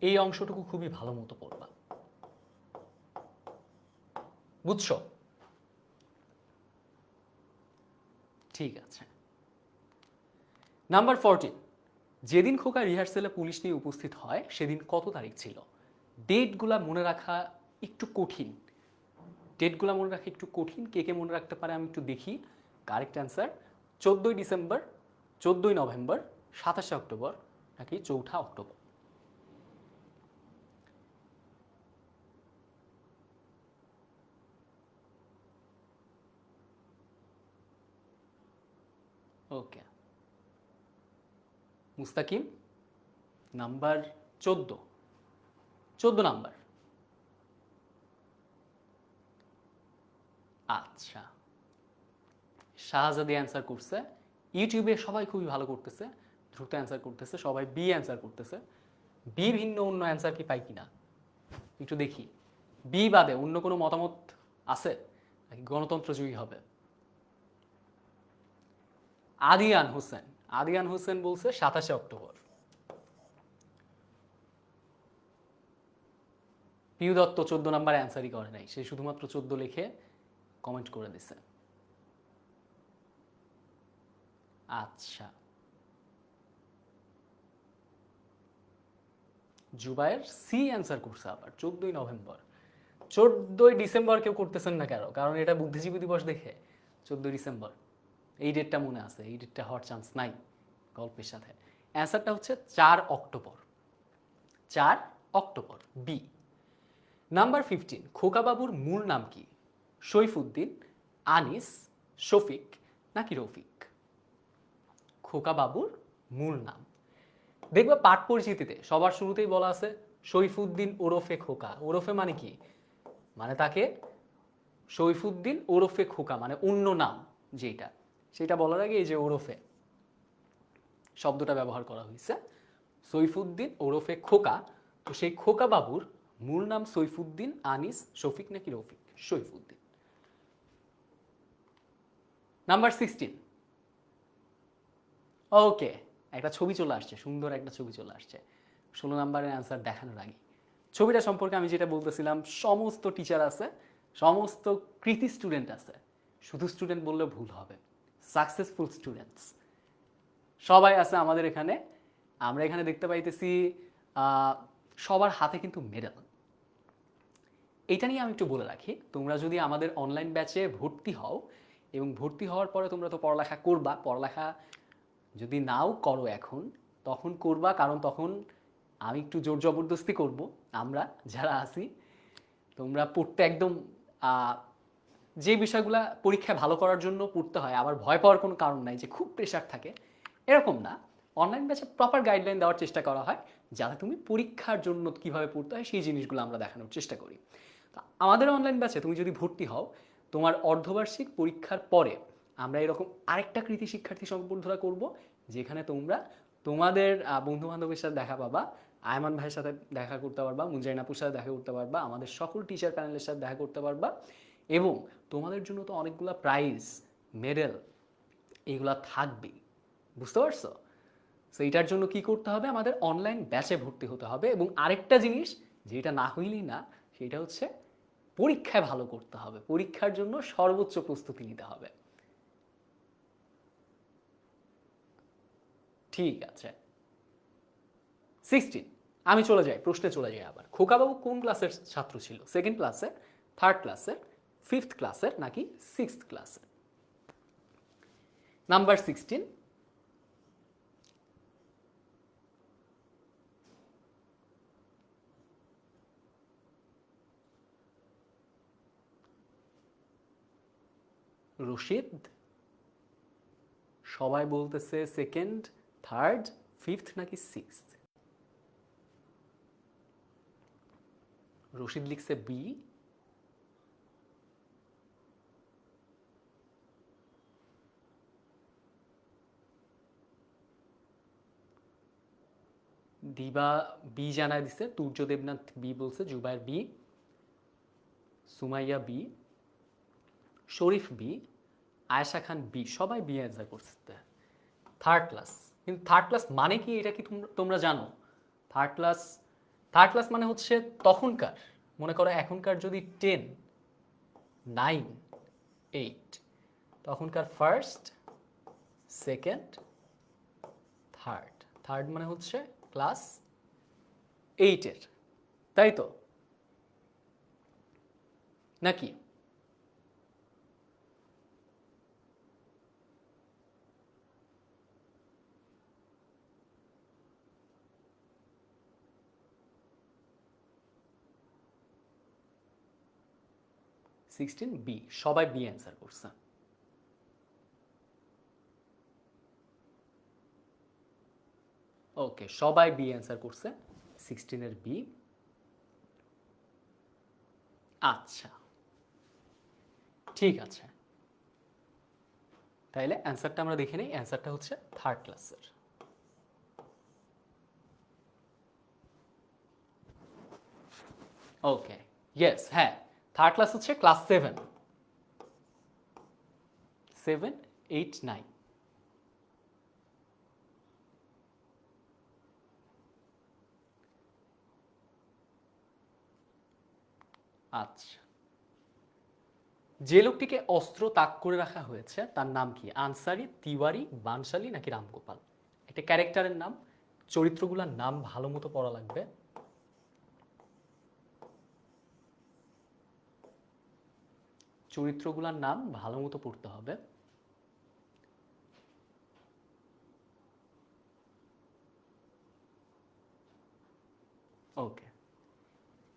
এই অংশটুকু খুবই ভালো মতো পড়বা, বুঝছো? ঠিক আছে। নাম্বার 14, যেদিন খোকা রিহার্সেলে পুলিশ নিয়ে উপস্থিত হয় সেদিন কত তারিখ ছিল? ডেটগুলা মনে রাখা একটু কঠিন, ডেটগুলো মনে রাখা একটু কঠিন। কে কে মনে রাখতে পারে আমি একটু দেখি। কারেক্ট অ্যান্সার 14ই ডিসেম্বর, 14ই নভেম্বর, 27শে অক্টোবর নাকি 4ঠা October? Okay, Mustakim number 14, 14 number. আচ্ছা, শাহজাদি অ্যান্সার করছে। ইউটিউবে সবাই খুবই ভালো করতেছে, দ্রুত অ্যান্সার করতেছে, সবাই বি অ্যান্সার করতেছে। বি ভিন্ন অন্য অ্যান্সার কি পাই কিনা একটু দেখি। বি বাদে অন্য কোনো মতামত আছে নাকি গণতন্ত্রজয়ী হবে? আদিয়ান হোসেন, আদিয়ান হোসেন বলছে 27শে অক্টোবর। পিউ দত্ত 14 নাম্বার অ্যান্সারই করে নাই, সে শুধুমাত্র 14 লিখে কমেন্ট করে দিছে। আচ্ছা, জুবায়ের সি অ্যান্সার করছে আবার 14ই নভেম্বর। 14ই ডিসেম্বর কেউ করতেছেন না কেন? কারণ এটা বুদ্ধিজীবী দিবস দেখে 14ই ডিসেম্বর এই ডেটটা মনে আছে, এই ডেটটা হওয়ার চান্স নাই গল্পের সাথে। অ্যান্সারটা হচ্ছে 4 October, 4 October B. Number 15, Khokababur মূল নাম কি? সৈফুদ্দিন, আনিস, শফিক নাকি রফিক? খোকাবাবুর মূল নাম দেখবে পাঠ পরিচিতিতে সবার শুরুতেই বলা আছে সৈফুদ্দিন ওরফে খোকা। ওরফে মানে কি? মানে তাকে সৈফুদ্দিন ওরফে খোকা মানে অন্য নাম যেটা, সেটা বলার আগে এই যে ওরফে শব্দটা ব্যবহার করা হয়েছে, সৈফুদ্দিন ওরফে খোকা। তো সেই খোকা বাবুর মূল নাম সৈফুদ্দিন, আনিস, শফিক নাকি রফিক? সৈফুদ্দিন। নাম্বার 16, ওকে, একটা ছবি চলে আসছে, সুন্দর একটা ছবি চলে আসছে 16 নাম্বারের অ্যান্সার দেখানোর আগে। ছবিটা সম্পর্কে আমি যেটা বলতেছিলাম, সমস্ত টিচার আছে, সমস্ত কৃতি স্টুডেন্ট আছে, শুধু স্টুডেন্ট বললে ভুল হবে, সাকসেসফুল স্টুডেন্টস সবাই আছে আমাদের এখানে। আমরা এখানে দেখতে পাইতেছি সবার হাতে কিন্তু মেডেল। এটা নিয়ে আমি একটু বলে রাখি, তোমরা যদি আমাদের অনলাইন ব্যাচে ভর্তি হও এবং ভর্তি হওয়ার পরে তোমরা তো পড়ালেখা করবা, পড়ালেখা যদি নাও করো এখন তখন করবা, কারণ তখন আমি একটু জোর জবরদস্তি করব। আমরা যারা আছি তোমরা পড়তে একদম যে বিষয়গুলো পরীক্ষায় ভালো করার জন্য পড়তে হয়, আবার ভয় পাওয়ার কোনো কারণ নাই যে খুব প্রেশার থাকে, এরকম না। অনলাইন ব্যাচে প্রপার গাইডলাইন দেওয়ার চেষ্টা করা হয় যাতে তুমি পরীক্ষার জন্য কীভাবে পড়তে হয় সেই জিনিসগুলো আমরা দেখানোর চেষ্টা করি। তো আমাদের অনলাইন ব্যাচে তুমি যদি ভর্তি হও, তোমার অর্ধবার্ষিক পরীক্ষার পরে আমরা এরকম আরেকটা কৃতি শিক্ষার্থী সম্বর্ধনা করব, যেখানে তোমরা তোমাদের বন্ধু বান্ধবের সাথে দেখা পাবা, আয়মান ভাইয়ের সাথে দেখা করতে পারবা, মুনজাইন আপুর সাথে দেখা করতে পারবা, আমাদের সকল টিচার প্যানেলের সাথে দেখা করতে পারবা, এবং তোমাদের জন্য তো অনেকগুলো প্রাইজ, মেডেল এইগুলা থাকবেই, বুঝতে পারছো? সো এটার জন্য কি করতে হবে? আমাদের অনলাইন ব্যাচে ভর্তি হতে হবে। এবং আরেকটা জিনিস যেটা না হইলেই না, সেটা হচ্ছে পরীক্ষায় ভালো করতে হবে, পরীক্ষার জন্য সর্বোচ্চ প্রস্তুতি নিতে হবে। ঠিক আছে। 16, আমি চলে যাই, প্রশ্নে চলে যাই আবার। খোকাবাবু কোন ক্লাসের ছাত্র ছিল? সেকেন্ড ক্লাসের, থার্ড ক্লাসের, ফিফথ ক্লাসের নাকি সিক্সথ ক্লাসের? নাম্বার 16, রশিদ। সবাই বলতেছে সেকেন্ড, থার্ড, ফিফথ নাকি সিক্সথ। রশিদ লিখছে বি। দিবা বি জানায় দিছে, তুর্য দেবনাথ বি বলছে, জুবায়ের বি, সুমাইয়া বি, শরীফ বি, আয়েশা খান বি, সবাই বি অ্যান্সার করছে। থার্ড ক্লাস, কিন্তু থার্ড ক্লাস মানে কি এটা কি তোমরা জানো? থার্ড ক্লাস, থার্ড ক্লাস মানে হচ্ছে তখনকার, মনে করো এখনকার যদি 10, 9, 8, তখনকার ফার্স্ট, সেকেন্ড, থার্ড। থার্ড মানে হচ্ছে ক্লাস 8-এর, তাই তো নাকি? সিক্সটিন বি, সবাই বি অ্যান্সার করছে। ওকে, সবাই বি অ্যান্সার করছে, 16-এর বি। আচ্ছা, ঠিক আছে, তাইলে অ্যান্সারটা আমরা দেখে নিই। অ্যান্সারটা হচ্ছে থার্ড ক্লাসের। ওকে, ইয়েস, হ্যাঁ, থার্ড ক্লাস হচ্ছে ক্লাস 7, 7, 8, 9। আচ্ছা, যে লোকটিকে অস্ত্র তাক করে রাখা হয়েছে তার নাম কি? আনসারি, তিওয়ারি, বানশালী নাকি রামগোপাল? একটা ক্যারেক্টারের নাম, চরিত্রগুলোর নাম ভালো মতো পড়া লাগবে। চরিত্রগুলোর নাম ভালো মতো পড়তে হবে। ওকে,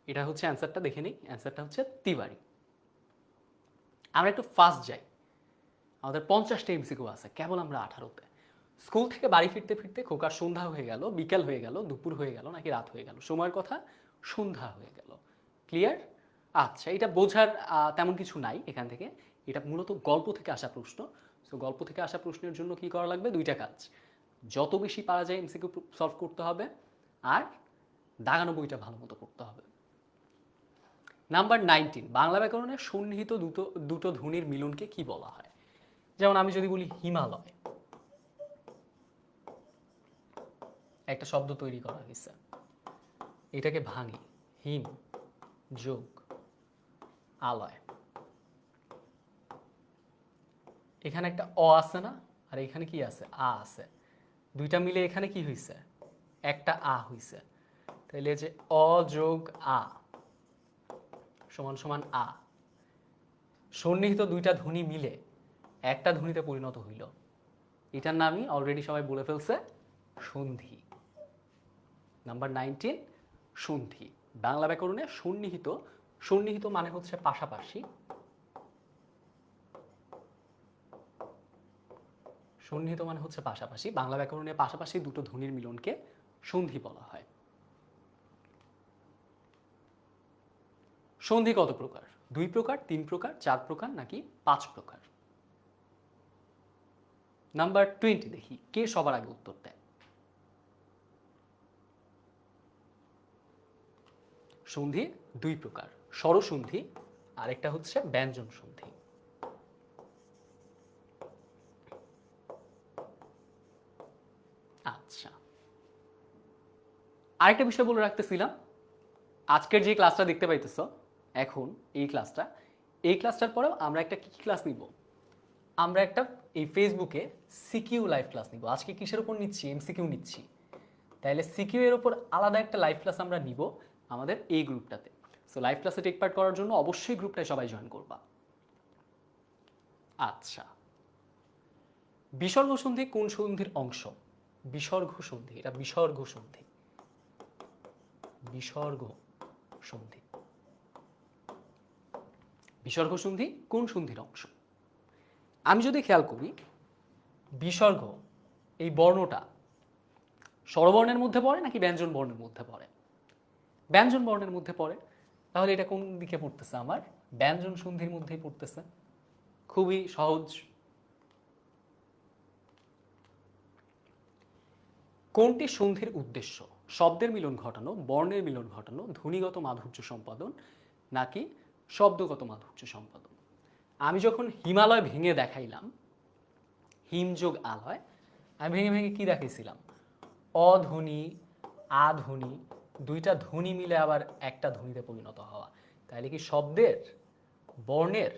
এটা হচ্ছে অ্যান্সারটা, দেখে নিই। অ্যান্সারটা হচ্ছে তিওয়ারি। আমরা একটু ফাস্ট যাই, আমাদের 50টা এমসিকিউ আছে, কেবল আমরা 18তে। স্কুল থেকে বাড়ি ফিরতে ফিরতে খোকার সন্ধ্যা হয়ে গেল, বিকেল হয়ে গেল, দুপুর হয়ে গেল নাকি রাত হয়ে গেল? সময়ের কথা সন্ধ্যা হয়ে গেল। ক্লিয়ার? আচ্ছা, এটা বোঝার তেমন কিছু নাই এখান থেকে। এটা মূলত গল্প থেকে আসা প্রশ্ন। সো গল্প থেকে আসা প্রশ্নের জন্য কি করা লাগবে? দুইটা কাজ, যত বেশি পারা যায় এমসিকিউ সলভ করতে হবে, আর দাগানো বইটা ভালো মতো পড়তে হবে। নাম্বার 19, বাংলা ব্যাকরণের সন্নিহিত দুটো দুটো ধ্বনির মিলনকে কি বলা হয়? যেমন আমি যদি বলি হিমালয়, একটা শব্দ তৈরি করা হয়েছে, এটাকে ভাঙি, হিম যোগ আলয়। এখানে একটা অ আছে না, আর এখানে কি আছে? আ আছে। দুইটা মিলে এখানে কি হয়েছে? একটা আ হয়েছে। তাহলে যে অ যোগ আ সমান সমান আ, সন্নিহিত দুইটা ধ্বনি মিলে একটা ধ্বনিতে পরিণত হইল, এটার নামই অলরেডি সবাই বলে ফেলছে, সন্ধি। নাম্বার 19, সন্ধি। বাংলা ব্যাকরণে সন্নিহিত, সন্নিহিত মানে হচ্ছে পাশাপাশি, সন্নিহিত মানে হচ্ছে পাশাপাশি। বাংলা ব্যাকরণে পাশাপাশি দুটো ধ্বনির মিলনকে সন্ধি বলা হয়। সন্ধি কত প্রকার? 2 প্রকার, 3 প্রকার, 4 প্রকার নাকি 5 প্রকার? নাম্বার 20 দেখি কে সবার আগে উত্তর দেয়। সন্ধি 2 প্রকার, স্বরসন্ধি আর একটা হচ্ছে ব্যঞ্জন সন্ধি। আচ্ছা, আরেকটা বিষয় বলে রাখতেছিলাম, আজকের যে ক্লাসটা দেখতে পাইতেছো এখন, এই ক্লাসটা, এই ক্লাসটার পরেও আমরা একটা কি ক্লাস নিব? আমরা একটা এই ফেসবুকে সিকিউ লাইভ ক্লাস নিব। আজকে কিসের উপর নিচ্ছি? এমসিকিউ নিচ্ছি। তাহলে সিকিউ এর উপর আলাদা একটা লাইভ ক্লাস আমরা নিব আমাদের এই গ্রুপটাতে। সো লাইভ ক্লাসে টেক পার্ট করার জন্য অবশ্যই গ্রুপটায় সবাই জয়েন করবা। আচ্ছা, বিসর্গ সন্ধি কোন সন্ধির অংশ? বিসর্গ সন্ধি, এটা বিসর্গ সন্ধি, বিসর্গ সন্ধি। বিসর্গ সন্ধি কোন সন্ধির অংশ? আমি যদি খেয়াল করি, বিসর্গ এই বর্ণটা স্বরবর্ণের মধ্যে পড়ে নাকি ব্যঞ্জন বর্ণের মধ্যে পড়ে? ব্যঞ্জন বর্ণের মধ্যে পড়ে। তাহলে এটা কোন দিকে পড়তেছে? আমার ব্যঞ্জন সন্ধির মধ্যেই পড়তেছে। খুবই সহজ। কোনটি সন্ধির উদ্দেশ্য? শব্দের মিলন ঘটানো, বর্ণের মিলন ঘটানো, ধ্বনিগত মাধুর্য সম্পাদন নাকি শব্দগত মাধুর্য সম্পাদন? আমি যখন হিমালয় ভেঙে দেখাইলাম, হিমযোগ আলয়, আমি ভেঙে ভেঙে কি দেখাইছিলাম? অধ্বনি, আধ্বনি, দুইটা ধ্বনি মিলে আবার একটা ধ্বনিতে পরিণত হওয়া। তাহলে কি শব্দের, বর্ণের,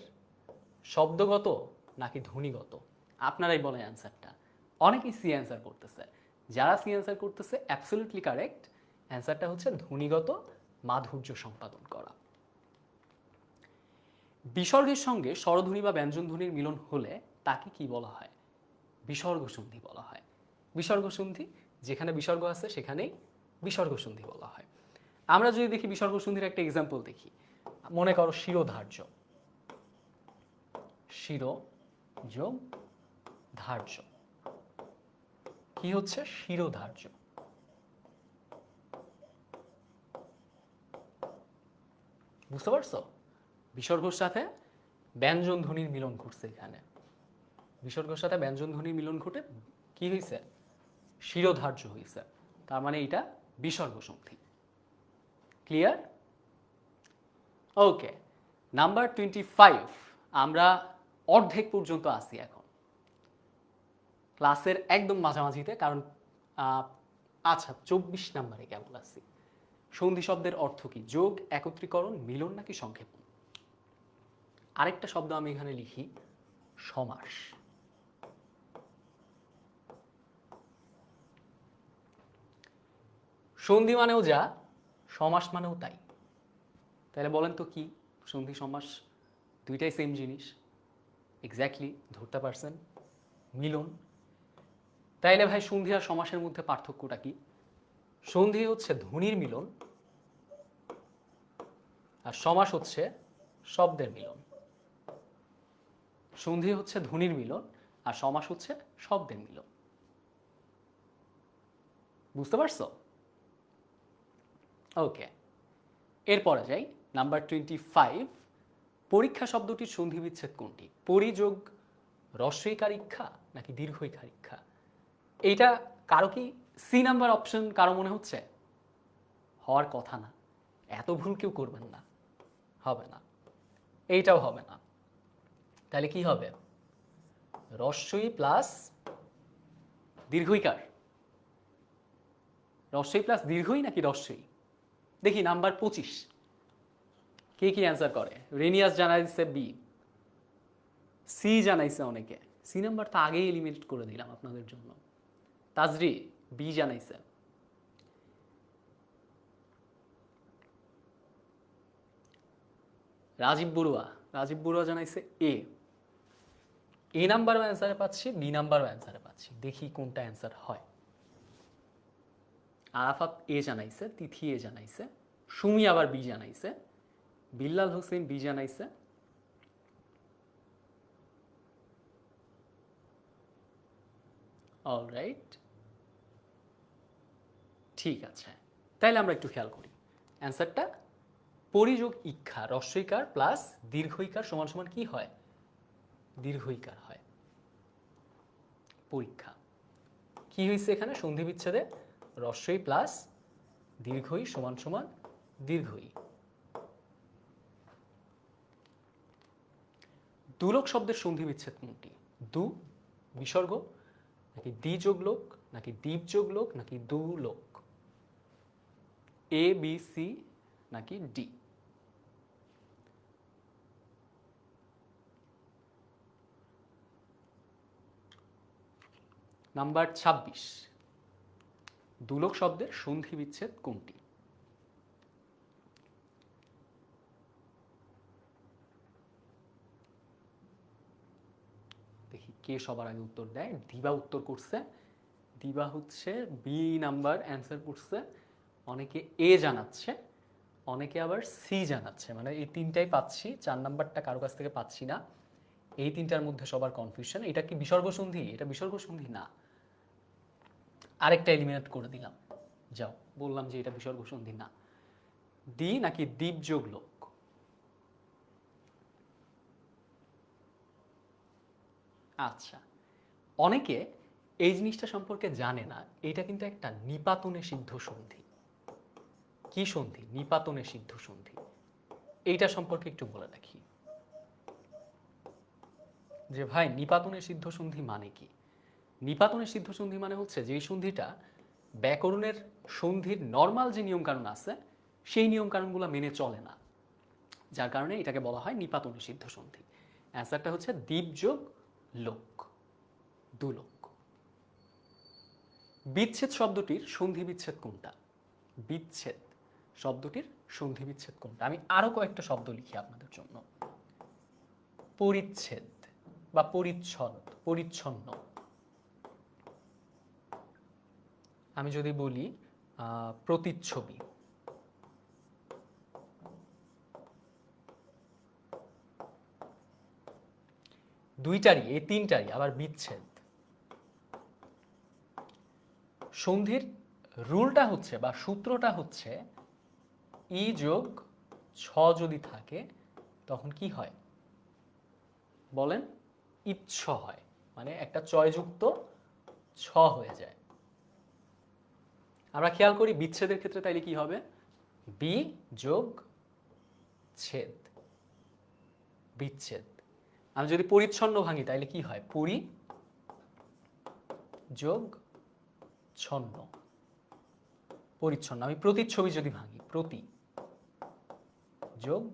শব্দগত নাকি ধ্বনিগত? আপনারাই বলেন অ্যান্সারটা। অনেকেই সি অ্যান্সার করতেছে। যারা সি অ্যান্সার করতেছে অ্যাবসলিউটলি কারেক্ট। অ্যান্সারটা হচ্ছে ধ্বনিগত মাধুর্য সম্পাদন করা। বিসর্গের সঙ্গে স্বরধ্বনি বা ব্যঞ্জনধ্বনির মিলন হলে তাকে কি বলা হয়? বিসর্গ সন্ধি বলা হয়। বিসর্গ সন্ধি, যেখানে বিসর্গ আছে সেখানেই বিসর্গ সন্ধি বলা হয়। আমরা যদি দেখি বিসর্গ সন্ধির একটা এক্সাম্পল দেখি, মনে করো শিরোধার্য, শিরো যোগ ধার্য, কি হচ্ছে? শিরোধার্য। বুঝতে পারছো? বিসর্গর সাথে ব্যঞ্জন ধ্বনির মিলন ঘটছে এখানে। বিসর্গর সাথে ব্যঞ্জন ধ্বনির মিলন ঘটে কি হয়েছে? শিরোধার্য হয়েছে। তার মানে এটা বিসর্গ সন্ধি। ক্লিয়ার? ওকে, নাম্বার 25। আমরা অর্ধেক পর্যন্ত আসি এখন, ক্লাসের একদম মাঝামাঝিতে, কারণ আচ্ছা 24 নাম্বারে কেবল আসি। সন্ধি শব্দের অর্থ কি? যোগ, একত্রীকরণ, মিলন নাকি সংক্ষেপণ? আরেকটা শব্দ আমি এখানে লিখি, সমাস। সন্ধি মানেও যা, সমাস মানেও তাই। তাহলে বলেন তো কি? সন্ধি সমাস দুইটাই সেম জিনিস। এক্স্যাক্টলি ধরতে পারছেন, মিলন। তাইলে ভাই সন্ধি আর সমাসের মধ্যে পার্থক্যটা কি? সন্ধি হচ্ছে ধ্বনির মিলন, আর সমাস হচ্ছে শব্দের মিলন। সন্ধি হচ্ছে ধ্বনির মিলন, আর সমাস হচ্ছে শব্দের মিলন। বুঝতে পারছো? ওকে, এরপরে যাই, নাম্বার 25। পরীক্ষা শব্দটির সন্ধি বিচ্ছেদ কোনটি? পরিযোগ রস্বইকারিক্ষা নাকি দীর্ঘইকারিক্ষা? এইটা কারো কি সি নাম্বার অপশন কারো মনে হচ্ছে? হওয়ার কথা না, এত ভুল কেউ করবেন না, হবে না, এইটাও হবে না। তাহলে কি হবে? রস্বই প্লাস দীর্ঘইকার। রস্বই প্লাস দীর্ঘই নাকি রস্বই? দেখি নাম্বার 25 কে কি অ্যান্সার করে। রেনিয়াস জানাইছে বি, সি জানাইছে অনেকে। সি নাম্বার তো আগেই এলিমিনেট করে দিলাম আপনাদের জন্য। তাজরি বি জানাইছে। রাজীব বড়ুয়া জানাইছে এ। এ নাম্বার অ্যান্সারে পাচ্ছি, বি নাম্বার অ্যান্সারে পাচ্ছি। দেখি কোনটা অ্যান্সার হয়। আরাফাত এ জানাইছে, তিথি এ জানাইছে, সুমি আবার বি জানাইছে, বিল্লাল হোসেন বি জানাইছে। অলরাইট, ঠিক আছে। তাইলে আমরা একটু খেয়াল করি অ্যান্সারটা। পরিযোগ ইক্ষা রস্বইকার প্লাস দীর্ঘইকার সমান সমান কি হয়? দীর্ঘইকার হয়। পরীক্ষা কি হয়েছে এখানে? সন্ধি বিচ্ছেদে রস্বই প্লাস দীর্ঘই সমান সমান দীর্ঘই। দুলোক শব্দের সন্ধি বিচ্ছেদ কোনটি? দু বিসর্গ নাকি দ্বি যোগ লোক নাকি দ্বীপ যোগ লোক নাকি দুলোক? এ বি সি নাকি ডি? নাম্বার 26। দুলোক শব্দের সন্ধি বিচ্ছেদ কোনটি? দেখি কে সবার আগে উত্তর দেয়। দিবা উত্তর করছে। দিবা হচ্ছে বি নাম্বার অ্যান্সার করছে। অনেকে এ জানাচ্ছে, অনেকে আবার সি জানাচ্ছে। মানে এই তিনটাই পাচ্ছি, 4 নাম্বারটা কারো কাছ থেকে পাচ্ছি না। এই তিনটার মধ্যে সবার কনফিউশন। এটা কি বিসর্গ সন্ধি? এটা বিসর্গ সন্ধি না। আরেকটা এলিমিনেট করে দিলাম, যাও, বললাম যে এটা বিসর্গ সন্ধি না। ডি নাকি দ্বীপ যোগ লোক? আচ্ছা, অনেকে এই জিনিসটা সম্পর্কে জানে না। এটা কিন্তু একটা নিপাতনে সিদ্ধ সন্ধি। কি সন্ধি? নিপাতনে সিদ্ধ সন্ধি। এইটা সম্পর্কে একটু বলে রাখি যে ভাই নিপাতনে সিদ্ধ সন্ধি মানে কি? নিপাতনে সিদ্ধ সন্ধি মানে হচ্ছে যে সন্ধিটা ব্যাকরণের সন্ধির নর্মাল যে নিয়মকানুন আছে সেই নিয়মকানুনগুলো মেনে চলে না, যার কারণে এটাকে বলা হয় নিপাতনে সিদ্ধ সন্ধি। অ্যান্সারটা হচ্ছে দ্বীপ যোগ লোক, দুলোক। বিচ্ছেদ শব্দটির সন্ধি বিচ্ছেদ কোনটা? বিচ্ছেদ শব্দটির সন্ধি বিচ্ছেদ কোনটা? আমি আরো কয়েকটা শব্দ লিখি আপনাদের জন্য। পরিচ্ছেদ বা পরিচ্ছন্ন, পরিচ্ছন্ন। আমি যদি বলি প্রতিচ্ছবি, দুইটারই, এই তিনটারই আবার বিচ্ছেদ। সন্ধির রুলটা হচ্ছে বা সূত্রটা হচ্ছে ই যোগ ছ যদি থাকে তখন কি হয় বলেন? ইচ্ছ হয়, মানে একটা চয়যুক্ত ছ হয়ে যায়। আমরা খেয়াল করি বিচ্ছেদের ক্ষেত্রে তাইলে কি হবে? বি যোগ ছেদ, বিচ্ছেদ। আমি যদি পরিচ্ছন্ন ভাঙি তাইলে কি হয়? পরি যোগ ছন্ন, পরিচ্ছন্ন। আমি প্রতিচ্ছবি যদি ভাঙি, প্রতি যোগ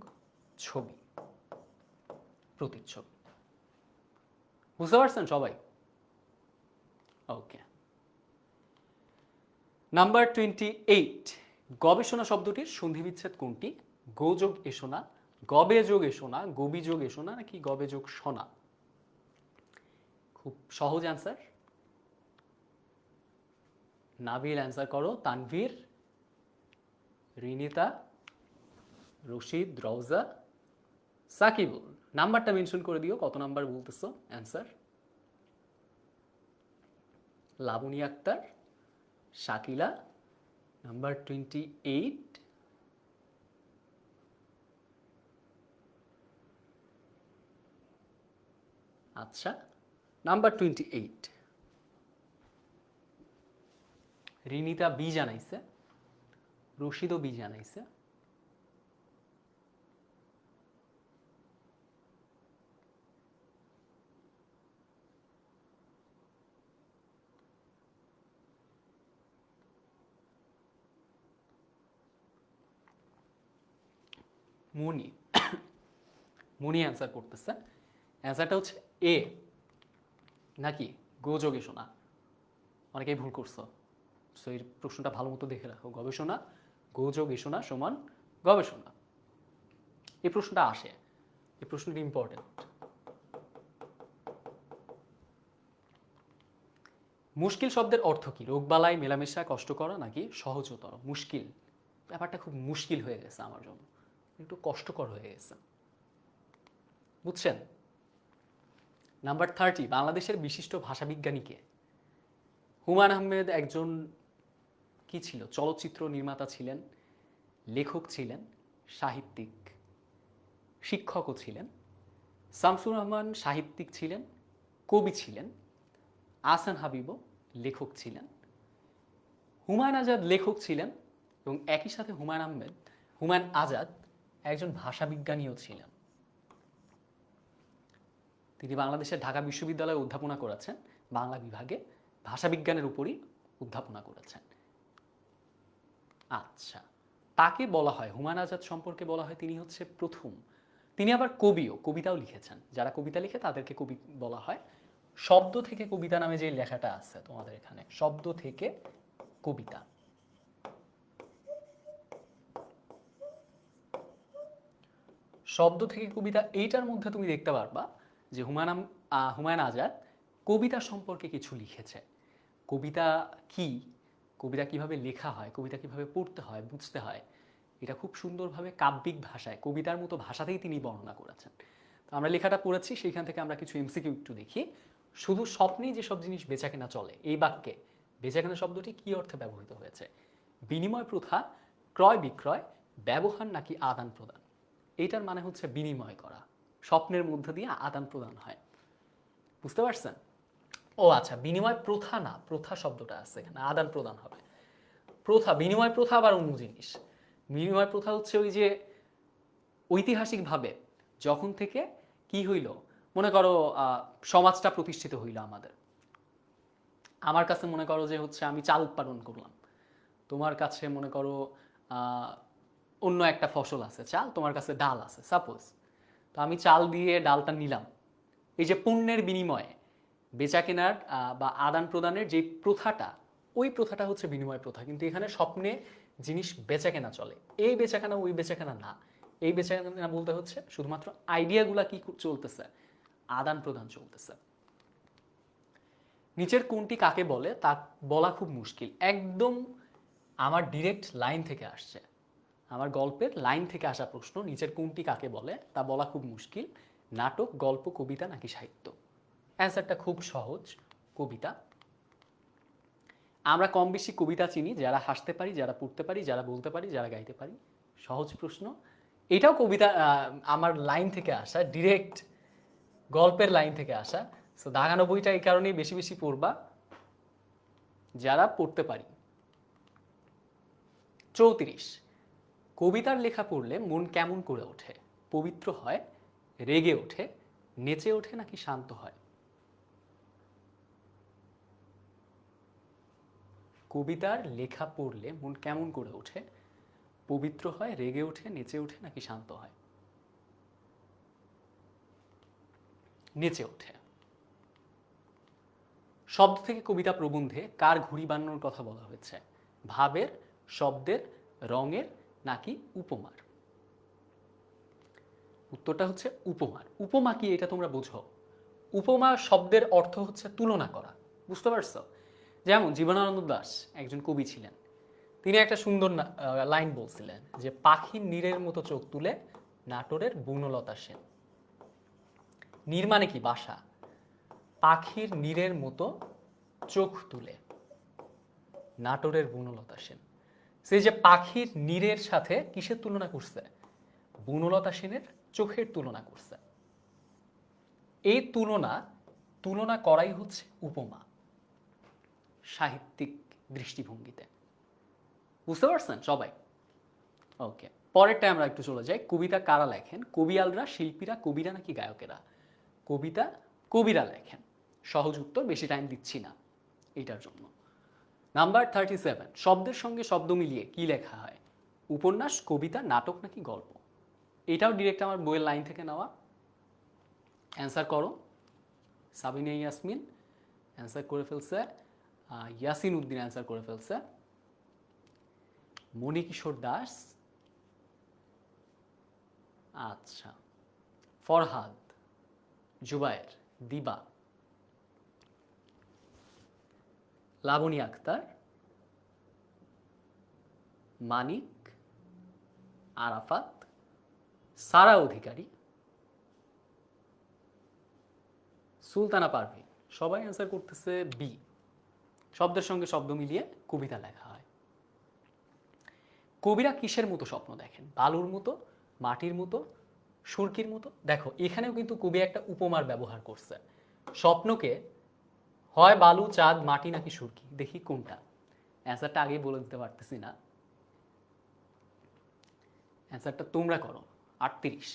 ছবি, প্রতিচ্ছবি। বুঝতে পারছেন সবাই? ওকে। নাম্বার 28, গবেষণা শব্দটির সন্ধি বিচ্ছেদ কোনটি? গো যোগ এসোনা, গবে যোগ এসোনা, গবি যোগ এসোনা, নাকি গবে যোগ সোনা? খুব সহজ অ্যান্সার। নাবিল অ্যান্সার করো, তানভীর, রিনিতা, রশিদ, রওজা, সাকিবুল। নাম্বারটা মেনশন করে দিও, কত নাম্বার বলতেছো অ্যান্সার। লাবণী আক্তার, শাকিলা, নাম্বার 28। আচ্ছা, নাম্বার 28 রিনিতা বি জানাইছে, রশিদও বি জানাইছে। মুনি, মুনি অ্যান্সার করতেছে। অ্যান্সারটা হচ্ছে এ, নাকি গো যোগে শোনা? অনেকেই ভুল করছো, সো এই প্রশ্নটা ভালো মতো দেখে রাখো। গবেষণা, গো যোগ এসোনা সমান গবেষণা। এই প্রশ্নটা আসে, এই প্রশ্নটি ইম্পর্টেন্ট। মুশকিল শব্দের অর্থ কি? রোগবালাই, মেলামেশা, কষ্ট করা, নাকি সহজতর? মুশকিল, ব্যাপারটা খুব মুশকিল হয়ে গেছে আমার জন্য, একটু কষ্টকর হয়ে গেছে, বুঝছেন? নাম্বার 30, বাংলাদেশের বিশিষ্ট ভাষাবিজ্ঞানী কে? হুমায়ূন আহমেদ একজন কি ছিল? চলচ্চিত্র নির্মাতা ছিলেন, লেখক ছিলেন, সাহিত্যিক, শিক্ষকও ছিলেন। শামসুর রহমান সাহিত্যিক ছিলেন, কবি ছিলেন। আহসান হাবীবও লেখক ছিলেন। হুমায়ুন আজাদ লেখক ছিলেন এবং একই সাথে হুমায়ুন আজাদ একজন ভাষাবিজ্ঞানীও ছিলেন। তিনি বাংলাদেশের ঢাকা বিশ্ববিদ্যালয়ে অধ্যাপনা করেছেন, বাংলা বিভাগে ভাষাবিজ্ঞানের উপরই অধ্যাপনা করেছেন। আচ্ছা, তাকে বলা হয়, হুমায়ুন আজাদ সম্পর্কে বলা হয় তিনি হচ্ছে প্রথম। তিনি আবার কবিও, কবিতাও লিখেছেন। যারা কবিতা লিখে তাদেরকে কবি বলা হয়। শব্দ থেকে কবিতা নামে যে লেখাটা আছে তোমাদের এখানে, শব্দ থেকে কবিতা, শব্দ থেকে কবিতা, এইটার মধ্যে তুমি দেখতে পারবা যে হুমায়ুন আজাদ কবিতা সম্পর্কে কিছু লিখেছে। কবিতা কি, কবিতা কিভাবে লেখা হয়, কবিতা কিভাবে পড়তে হয়, বুঝতে হয়, এটা খুব সুন্দরভাবে কাব্যিক ভাষায়, কবিতার মতো ভাষাতেই তিনি বর্ণনা করেছেন। তো আমরা লেখাটা পড়েছি, সেইখান থেকে আমরা কিছু এমসিকিউ একটু দেখি। শুধু স্বপ্নেই যেসব জিনিস বেচাকেনা চলে, এই বাক্যে বেচাকেনা শব্দটি কি অর্থে ব্যবহৃত হয়েছে? বিনিময় প্রথা, ক্রয় বিক্রয়, ব্যবহার, নাকি আদান প্রদান? এইটার মানে হচ্ছে বিনিময় করা, স্বপ্নের মধ্য দিয়ে আদান প্রদান হয়। বুঝতে পারছেন? ও আচ্ছা, বিনিময় প্রথা না, প্রথা শব্দটা আছে এখানে, আদান প্রদান হবে। প্রথা, বিনিময় প্রথা আবার অন্য জিনিস। বিনিময় প্রথা হচ্ছে ওই যে ঐতিহাসিকভাবে যখন থেকে কি হইল, মনে করো সমাজটা প্রতিষ্ঠিত হইল আমাদের। আমার কাছে মনে করো যে হচ্ছে আমি চাল উৎপাদন করলাম, তোমার কাছে মনে করো অন্য একটা ফসল আছে, চাল, তোমার কাছে ডাল আছে সাপোজ। তো আমি চাল দিয়ে ডালটা নিলাম। এই যে পণ্যের বিনিময়ে বেচা কেনার বা আদান প্রদানের যে প্রথাটা, ওই প্রথাটা হচ্ছে বিনিময় প্রথা, কিন্তু এখানে স্বপ্নে জিনিস বেচাকেনা চলে। এই বেচাকেনা ওই বেচাকেনা না, এই বেচাকেনা বলতে হচ্ছে শুধুমাত্র আইডিয়াগুলা কি চলতেছে, আদান প্রদান চলতেছে। নিচের কোনটি কাকে বলে তা বলা খুব মুশকিল। একদম আমার ডিরেক্ট লাইন থেকে আসছে, আমার গল্পের লাইন থেকে আসা প্রশ্ন। নিচের কোনটি কাকে বলে তা বলা খুব মুশকিল। নাটক, গল্প, কবিতা নাকি সাহিত্য? অ্যান্সারটা খুব সহজ, কবিতা। আমরা কম বেশি কবিতা চিনি, যারা হাসতে পারি, যারা পড়তে পারি, যারা বলতে পারি, যারা গাইতে পারি। সহজ প্রশ্ন। এটাও কবিতা, আমার লাইন থেকে আসা, ডিরেক্ট গল্পের লাইন থেকে আসা। সো দাগানো বইটা এই কারণেই বেশি বেশি পড়বা যারা পড়তে পারি। 34, কবিতার লেখা পড়লে মন কেমন করে ওঠে? পবিত্র হয়, রেগে ওঠে, নেচে ওঠে নাকি শান্ত হয়? কবিতার লেখা পড়লে মন কেমন করে ওঠে? পবিত্র হয়, রেগে ওঠে, নেচে ওঠে নাকি শান্ত হয়? নেচে ওঠে। শব্দ থেকে কবিতা প্রবন্ধে কার ঘুড়ি বানানোর কথা বলা হয়েছে? ভাবের, শব্দের, রঙের নাকি উপমার? উত্তরটা হচ্ছে উপমার। উপমা কি এটা তোমরা বুঝো? উপমা শব্দের অর্থ হচ্ছে তুলনা করা, বুঝতে পারছো? যেমন জীবনানন্দ দাশ একজন কবি ছিলেন, তিনি একটা সুন্দর লাইন বলছিলেন যে পাখির নীরের মতো চোখ তুলে নাটোরের বনলতা সেন। নীর মানে কি? বাসা। পাখির নীরের মতো চোখ তুলে নাটোরের বনলতা সেন। সেই যে পাখির নীরের সাথে কিসের তুলনা করছে? বনলতা সেনের চোখের তুলনা করছে। এই তুলনা করাই হচ্ছে উপমা সাহিত্যিক দৃষ্টিভঙ্গিতে। বুঝতে পারছেন সবাই? ওকে, পরেরটা আমরা একটু চলে যাই। কবিতা কারা লেখেন? কবিয়ালরা, শিল্পীরা, কবিরা নাকি গায়কেরা? কবিতা কবিরা লেখেন। সহজ উত্তর, বেশি টাইম দিচ্ছি না এইটার জন্য। নাম্বার 37, শব্দের সঙ্গে শব্দ মিলিয়ে কি লেখা হয়? উপন্যাস, কবিতা, নাটক নাকি গল্প? এটাও ডিরেক্ট আমার বইয়ের লাইন থেকে নেওয়া। অ্যান্সার করো। সাবিনা ইয়াসমিন অ্যান্সার করে ফেলছে, ইয়াসিন উদ্দিন অ্যান্সার করে ফেলছে, মণিকিশোর দাস, আচ্ছা, ফরহাদ, জুবায়ের, দিবা, লাবণী আক্তার, মানিক, আরাফাত, সারা অধিকারী, সুলতানা পারভিন। সবাই অ্যান্সার করতেছে বি, শব্দের সঙ্গে শব্দ মিলিয়ে কবিতা লেখা হয়। কবিরা কিসের মতো স্বপ্ন দেখেন? বালুর মতো, মাটির মতো, সুরকির মতো? দেখো এখানেও কিন্তু কবি একটা উপমার ব্যবহার করছে। স্বপ্নকে হয় বালু, চাঁদ, মাটি নাকি সুরকি, দেখি কোনটা। অ্যান্সারটা আগেই বলে দিতে পারতেছি না, অ্যান্সারটা তোমরা করো। 38,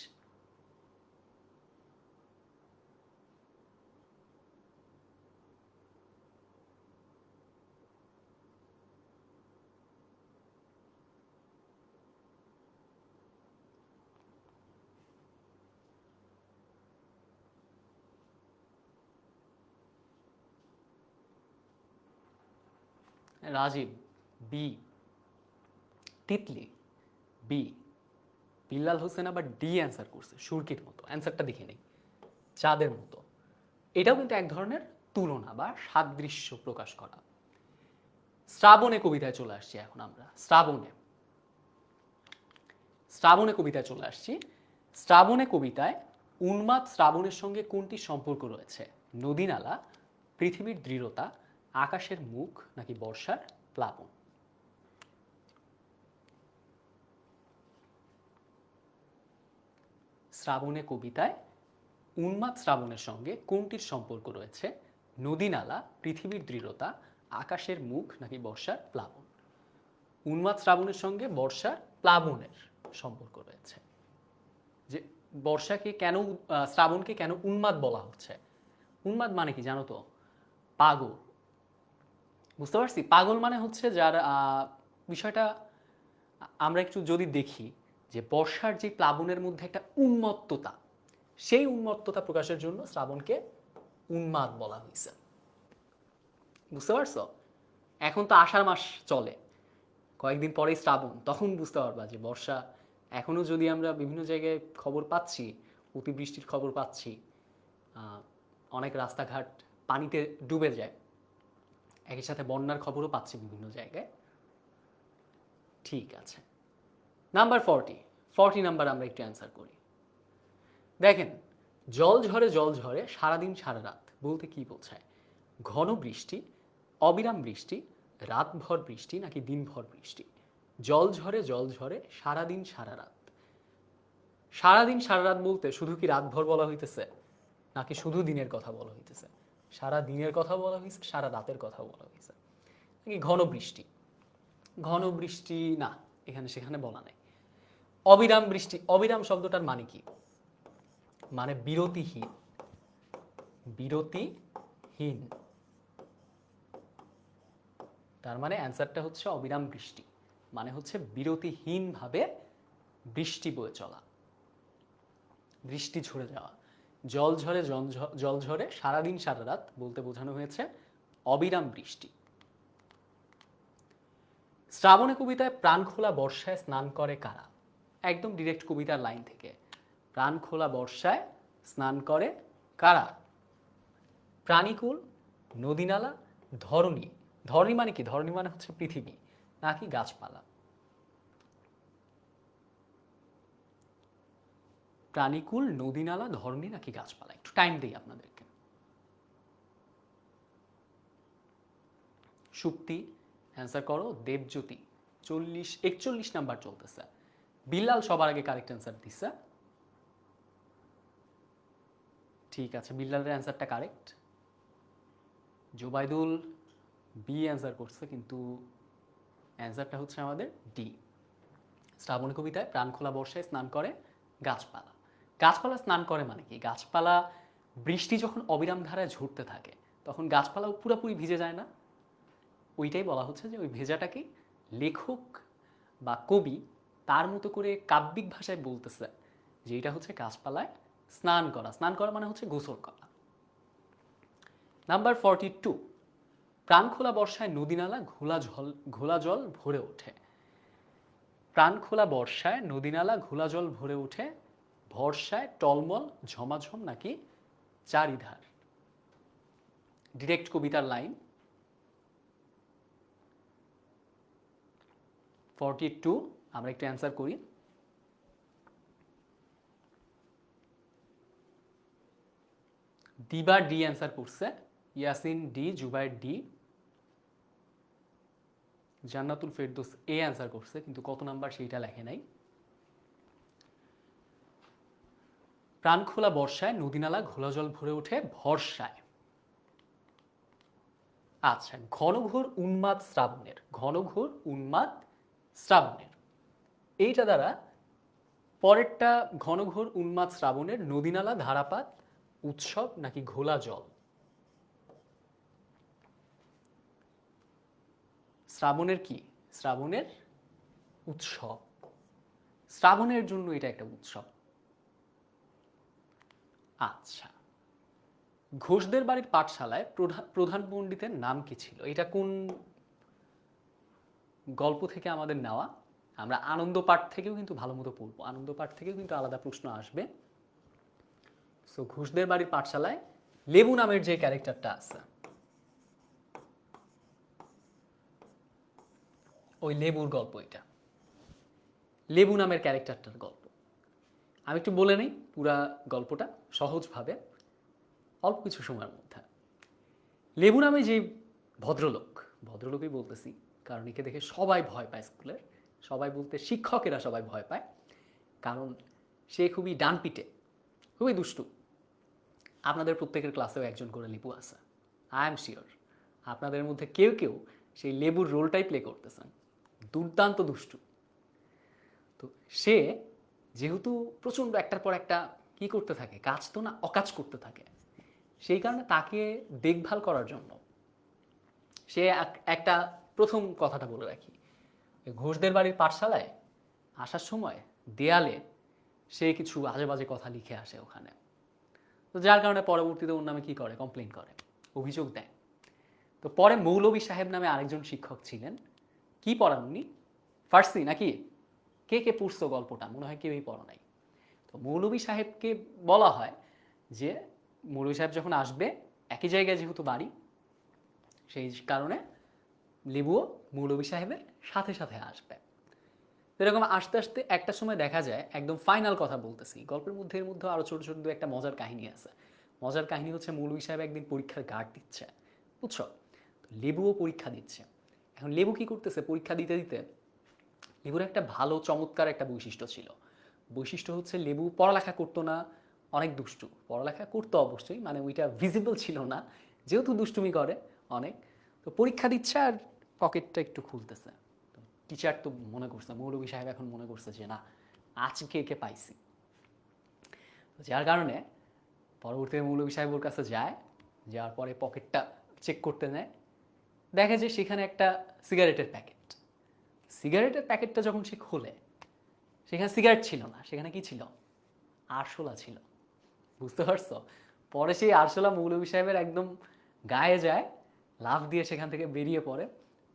রাজীব বি, তিতলি বি, বিল্লাল হোসেন আবার ডি অ্যান্সার করছে, সুরকির মতো। অ্যান্সারটা দেখে নেই, চাঁদের মতো। এটাও কিন্তু এক ধরনের তুলনা বা সাদৃশ্য প্রকাশ করা। শ্রাবণে কবিতায় চলে আসছি এখন আমরা। শ্রাবণে কবিতায় চলে আসছি। শ্রাবণে কবিতায় উন্মাদ শ্রাবণের সঙ্গে কোনটির সম্পর্ক রয়েছে? নদীনালা, পৃথিবীর দৃঢ়তা, আকাশের মুখ নাকি বর্ষার প্লাবন? শ্রাবণে কবিতায় উন্মাদ শ্রাবণের সঙ্গে কোনটির সম্পর্ক রয়েছে? নদীনালা, পৃথিবীর দৃঢ়তা, আকাশের মুখ নাকি বর্ষার প্লাবন? উন্মাদ শ্রাবণের সঙ্গে বর্ষার প্লাবনের সম্পর্ক রয়েছে। যে বর্ষাকে কেন, শ্রাবণকে কেন উন্মাদ বলা হচ্ছে? উন্মাদ মানে কি জানো তো? পাগল। বুঝতে পারছি? পাগল মানে হচ্ছে যার বিষয়টা আমরা একটু যদি দেখি যে বর্ষার যে প্লাবনের মধ্যে একটা উন্মত্ততা, সেই উন্মত্ততা প্রকাশের জন্য শ্রাবণকে উন্মাদ বলা হয়েছে। বুঝতে পারছো? এখন তো আষাঢ় মাস চলে, কয়েকদিন পরেই শ্রাবণ, তখন বুঝতে পারবা যে বর্ষা। এখনও যদি আমরা বিভিন্ন জায়গায় খবর পাচ্ছি, অতিবৃষ্টির খবর পাচ্ছি, অনেক রাস্তাঘাট পানিতে ডুবে যায়, একই সাথে বন্যার খবরও পাচ্ছি বিভিন্ন জায়গায়। ঠিক আছে, নাম্বার 40 নাম্বার আমরা একটু অ্যান্সার করি। দেখেন, জল ঝরে সারাদিন সারা রাত বলতে কি বোঝায়? ঘন বৃষ্টি, অবিরাম বৃষ্টি, রাতভর বৃষ্টি নাকি দিনভর বৃষ্টি? জল ঝরে সারাদিন সারা রাত। সারাদিন সারা রাত বলতে শুধু কি রাতভর বলা হইতেছে, নাকি শুধু দিনের কথা বলা হইতেছে? সারা দিনের কথা বলা হয়েছে, সারা রাতের কথা বলা হয়েছে, নাকি ঘন বৃষ্টি? ঘন বৃষ্টি না, এখানে সেখানে বলা নেই। অবিরাম বৃষ্টি, অবিরাম শব্দটার মানে কি? মানে বিরতিহীন, বিরতিহীন। তার মানে অ্যান্সারটা হচ্ছে অবিরাম বৃষ্টি, মানে হচ্ছে বিরতিহীনভাবে বৃষ্টি বয়ে চলা, বৃষ্টি ঝরে যাওয়া। জল ঝরে সারাদিন সারা রাত বলতে বোঝানো হয়েছে অবিরাম বৃষ্টি। শ্রাবণে কবিতায় প্রাণ খোলা বর্ষায় স্নান করে কারা? একদম ডিরেক্ট কবিতার লাইন থেকে, প্রাণ খোলা বর্ষায় স্নান করে কারা? প্রাণীকুল, নদীনালা, ধরণী। ধরণী মানে কি? ধরণী মানে হচ্ছে পৃথিবী, নাকি গাছপালা? প্রাণীকুল, নদীনালা, ধরণী নাকি গাছপালা? একটু টাইম দিই আপনাদেরকে। সুপ্তি অ্যান্সার করো। দেবজ্যোতি 41 নাম্বার চলতেছে। বিল্লাল সবার আগে কারেক্ট অ্যান্সার দিচ্ছে। ঠিক আছে, বিল্লালের অ্যান্সারটা কারেক্ট। জোবাইদুল বি অ্যান্সার করছে, কিন্তু অ্যান্সারটা হচ্ছে আমাদের ডি। শ্রাবণী কবিতায় প্রাণ খোলা বর্ষায় স্নান করে গাছপালা। গাছপালা স্নান করে মানে কি? গাছপালা বৃষ্টি যখন অবিরাম ধারায় ঝরতে থাকে তখন গাছপালাও পুরোপুরি ভিজে যায় না? ওইটাই বলা হচ্ছে যে ওই ভেজাটা কি লেখক বা কবি তার মতো করে কাব্যিক ভাষায় বলতেছে যে এটা হচ্ছে গাছপালায় স্নান করা। স্নান করা মানে হচ্ছে গোসল করা। নাম্বার 42, প্রাণ খোলা বর্ষায় নদীনালা ঘোলা জল ভরে ওঠে। প্রাণ খোলা বর্ষায় নদীনালা ঘোলা জল ভরে ওঠে, ভরসায় টলমল ঝমাঝম নাকি চারিধার? ডিরেক্ট কবিতার লাইন। 42 আমরা একটু অ্যান্সার করি। দিবার ডি অ্যান্সার করছে, Yasin D, Jubair D, Jannatul Ferdous A answer করছে, কিন্তু কত নাম্বার সেইটা লেখে নাই। প্রাণ খোলা বর্ষায় নদীনালা ঘোলা জল ভরে ওঠে ভরসায়। আচ্ছা, ঘনঘোর উন্মাদ শ্রাবণের, ঘনঘোর উন্মাদ শ্রাবণের, এইটা দ্বারা পরেরটা ঘনঘোর উন্মাদ শ্রাবণের নদীনালা ধারাপাত উৎসব নাকি ঘোলা জল? শ্রাবণের কি? শ্রাবণের উৎসব, শ্রাবণের জন্য এটা একটা উৎসব। আচ্ছা, ঘোষদের বাড়ির পাঠশালায় প্রধান পণ্ডিতের নাম কি ছিল? এটা কোন গল্প থেকে আমাদের নেওয়া? আমরা আনন্দ পাঠ থেকেও কিন্তু ভালো মতো পড়বো, আনন্দ পাঠ থেকেও কিন্তু আলাদা প্রশ্ন আসবে। সো ঘোষদের বাড়ির পাঠশালায় লেবু নামের যে ক্যারেক্টারটা আছে, ওই লেবুর গল্প, এটা লেবু নামের ক্যারেক্টারটার গল্প। আমি একটু বলে নেই পুরা গল্পটা সহজভাবে, অল্প কিছু সময়ের মধ্যে। লেবু নামে যে ভদ্রলোকই বলতেছি কারণ একে দেখে সবাই ভয় পায়, স্কুলের সবাই বলতে শিক্ষকেরা সবাই ভয় পায়, কারণ সে খুবই ডানপিটে, খুবই দুষ্টু। আপনাদের প্রত্যেকের ক্লাসেও একজন করে লেবু আছে, আই এম শিওর আপনাদের মধ্যে কেউ কেউ সেই লেবুর রোলটাই প্লে করতেছেন, দুর্দান্ত দুষ্টু। তো সে যেহেতু প্রচণ্ড একটার পর একটা কি করতে থাকে, কাজ তো না অকাজ করতে থাকে, সেই কারণে তাকে দেখভাল করার জন্য সে একটা, প্রথম কথাটা বলে রাখি, ঘোষদের বাড়ির পাঠশালায় আসার সময় দেয়ালে সে কিছু আজে বাজে কথা লিখে আসে ওখানে, তো যার কারণে পরবর্তীতে ওর নামে কি করে, কমপ্লেন করে, অভিযোগ দেয়। তো পরে মৌলভী সাহেব নামে আরেকজন শিক্ষক ছিলেন। কি পড়ান উনি? ফার্সি নাকি? কে কে পড়ছো গল্পটা? মনে হয় কেউই পড়ো নাই। তো মৌলভী সাহেবকে বলা হয় যে মৌলভী সাহেব যখন আসবে, একই জায়গায় যেহেতু বাড়ি, সেই কারণে লেবুও মৌলভী সাহেবের সাথে সাথে আসবে। এরকম আস্তে আস্তে একটা সময় দেখা যায়, একদম ফাইনাল কথা বলতেছি, গল্পের মধ্যে এর মধ্যে আরো ছোট ছোট দু একটা মজার কাহিনী আছে। মজার কাহিনী হচ্ছে মৌলভী সাহেব একদিন পরীক্ষার গার্ড দিচ্ছে, বুঝছো? লেবুও পরীক্ষা দিচ্ছে। এখন লেবু কি করতেছে পরীক্ষা দিতে দিতে? লেবুর একটা ভালো চমৎকার একটা বৈশিষ্ট্য ছিল। বৈশিষ্ট্য হচ্ছে লেবু পড়ালেখা করতো না, অনেক দুষ্টু। পড়ালেখা করতো অবশ্যই, মানে ওইটা ভিজিবল ছিল না, যেহেতু দুষ্টুমি করে অনেক। তো পরীক্ষা দিচ্ছে আর পকেটটা একটু খুলতেছে। টিচার তো মনে করছে, মৌলভী সাহেব এখন মনে করছে যে না, আজকে একে পাইছি। যার কারণে পরবর্তীতে মৌলভী সাহেব ওর কাছে যায়, যাওয়ার পরে পকেটটা চেক করতে নেয়, দেখে যে সেখানে একটা সিগারেটের প্যাকেট। সিগারেটের প্যাকেটটা যখন সে খোলে, সেখানে সিগারেট ছিল না, সেখানে কি ছিল? আরশোলা ছিল। বুঝতে পারছো? পরে সেই আরশোলা মৌলভী সাহেবের একদম গায়ে যায়, লাফ দিয়ে সেখান থেকে বেরিয়ে পড়ে।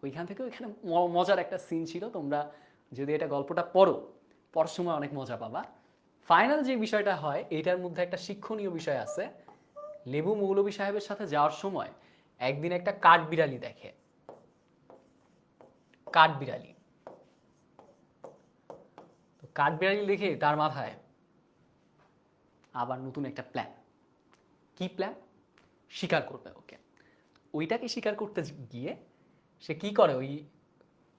ওইখান থেকে ওইখানে মজার একটা সিন ছিল, তোমরা যদি এটা গল্পটা পড়ো, পড়ার সময় অনেক মজা পাবা। ফাইনাল যে বিষয়টা হয়, এইটার মধ্যে একটা শিক্ষণীয় বিষয় আছে। লেবু মৌলভী সাহেবের সাথে যাওয়ার সময় একদিন একটা কাঠবিড়ালি দেখে। কাঠবিড়ালি, তো কাঠবিড়ালি দেখে তার মাথায় আবার নতুন একটা প্ল্যান। কি প্ল্যান? শিকার করবে ওকে। ওইটাকে শিকার করতে গিয়ে সে কি করে, ওই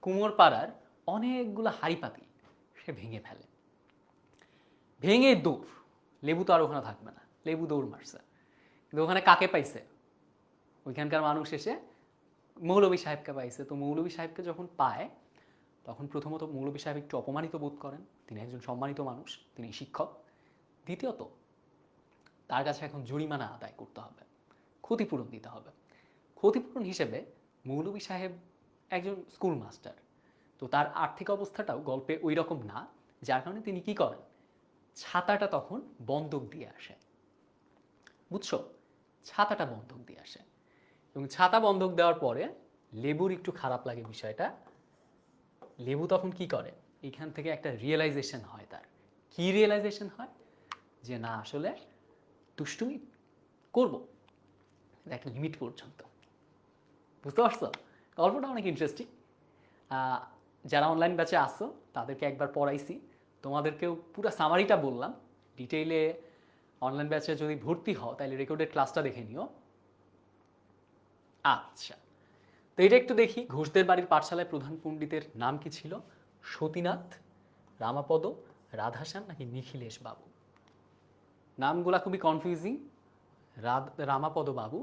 কুমোর পাড়ার অনেকগুলো হাড়ি পাতিল সে ভেঙে ফেলে। ভেঙে দৌড়। লেবু তো আর ওখানে থাকবে না, লেবু দৌড় মারছে। কিন্তু ওখানে কাকে পাইছে? ওইখানকার মানুষ এসে মৌলভী সাহেবকে পাইছে। তো মৌলভী সাহেবকে যখন পায়, তখন প্রথমত মৌলভী সাহেব একটু অপমানিত বোধ করেন, তিনি একজন সম্মানিত মানুষ, তিনি শিক্ষক। দ্বিতীয়ত তার কাছে এখন জরিমানা আদায় করতে হবে, ক্ষতিপূরণ দিতে হবে। ক্ষতিপূরণ হিসেবে মৌলভী সাহেব একজন স্কুল মাস্টার, তো তার আর্থিক অবস্থাটাও গল্পে ওই রকম না, যার কারণে তিনি কি করেন, ছাতাটা তখন বন্ধক দিয়ে আসে। বুঝছো? ছাতাটা বন্ধক দিয়ে আসে, এবং ছাতা বন্ধক দেওয়ার পরে লেবুর একটু খারাপ লাগে বিষয়টা। লেবু তখন কি করে, এইখান থেকে একটা রিয়েলাইজেশন হয় তার। কি রিয়েলাইজেশন হয়? যে না, আসলে দুষ্টুমি করবো একটা লিমিট পর্যন্ত। বুঝতে পারছো? গল্পটা অনেক ইন্টারেস্টিং। যারা অনলাইন ব্যাচে আসো তাদেরকে একবার পড়াইছি, তোমাদেরকেও পুরো সামারিটা বললাম। ডিটেইলে অনলাইন ব্যাচে যদি ভর্তি হও তাহলে রেকর্ডেড ক্লাসটা দেখে নিও। আচ্ছা, তো এটা একটু দেখি, ঘোষদের বাড়ির পাঠশালায় প্রধান পণ্ডিতের নাম কি ছিল? সতীনাথ, রামাপদ, রাধাশ্যাম নাকি নিখিলেশ বাবু? নামগুলা খুবই কনফিউজিং। রামাপদ বাবু,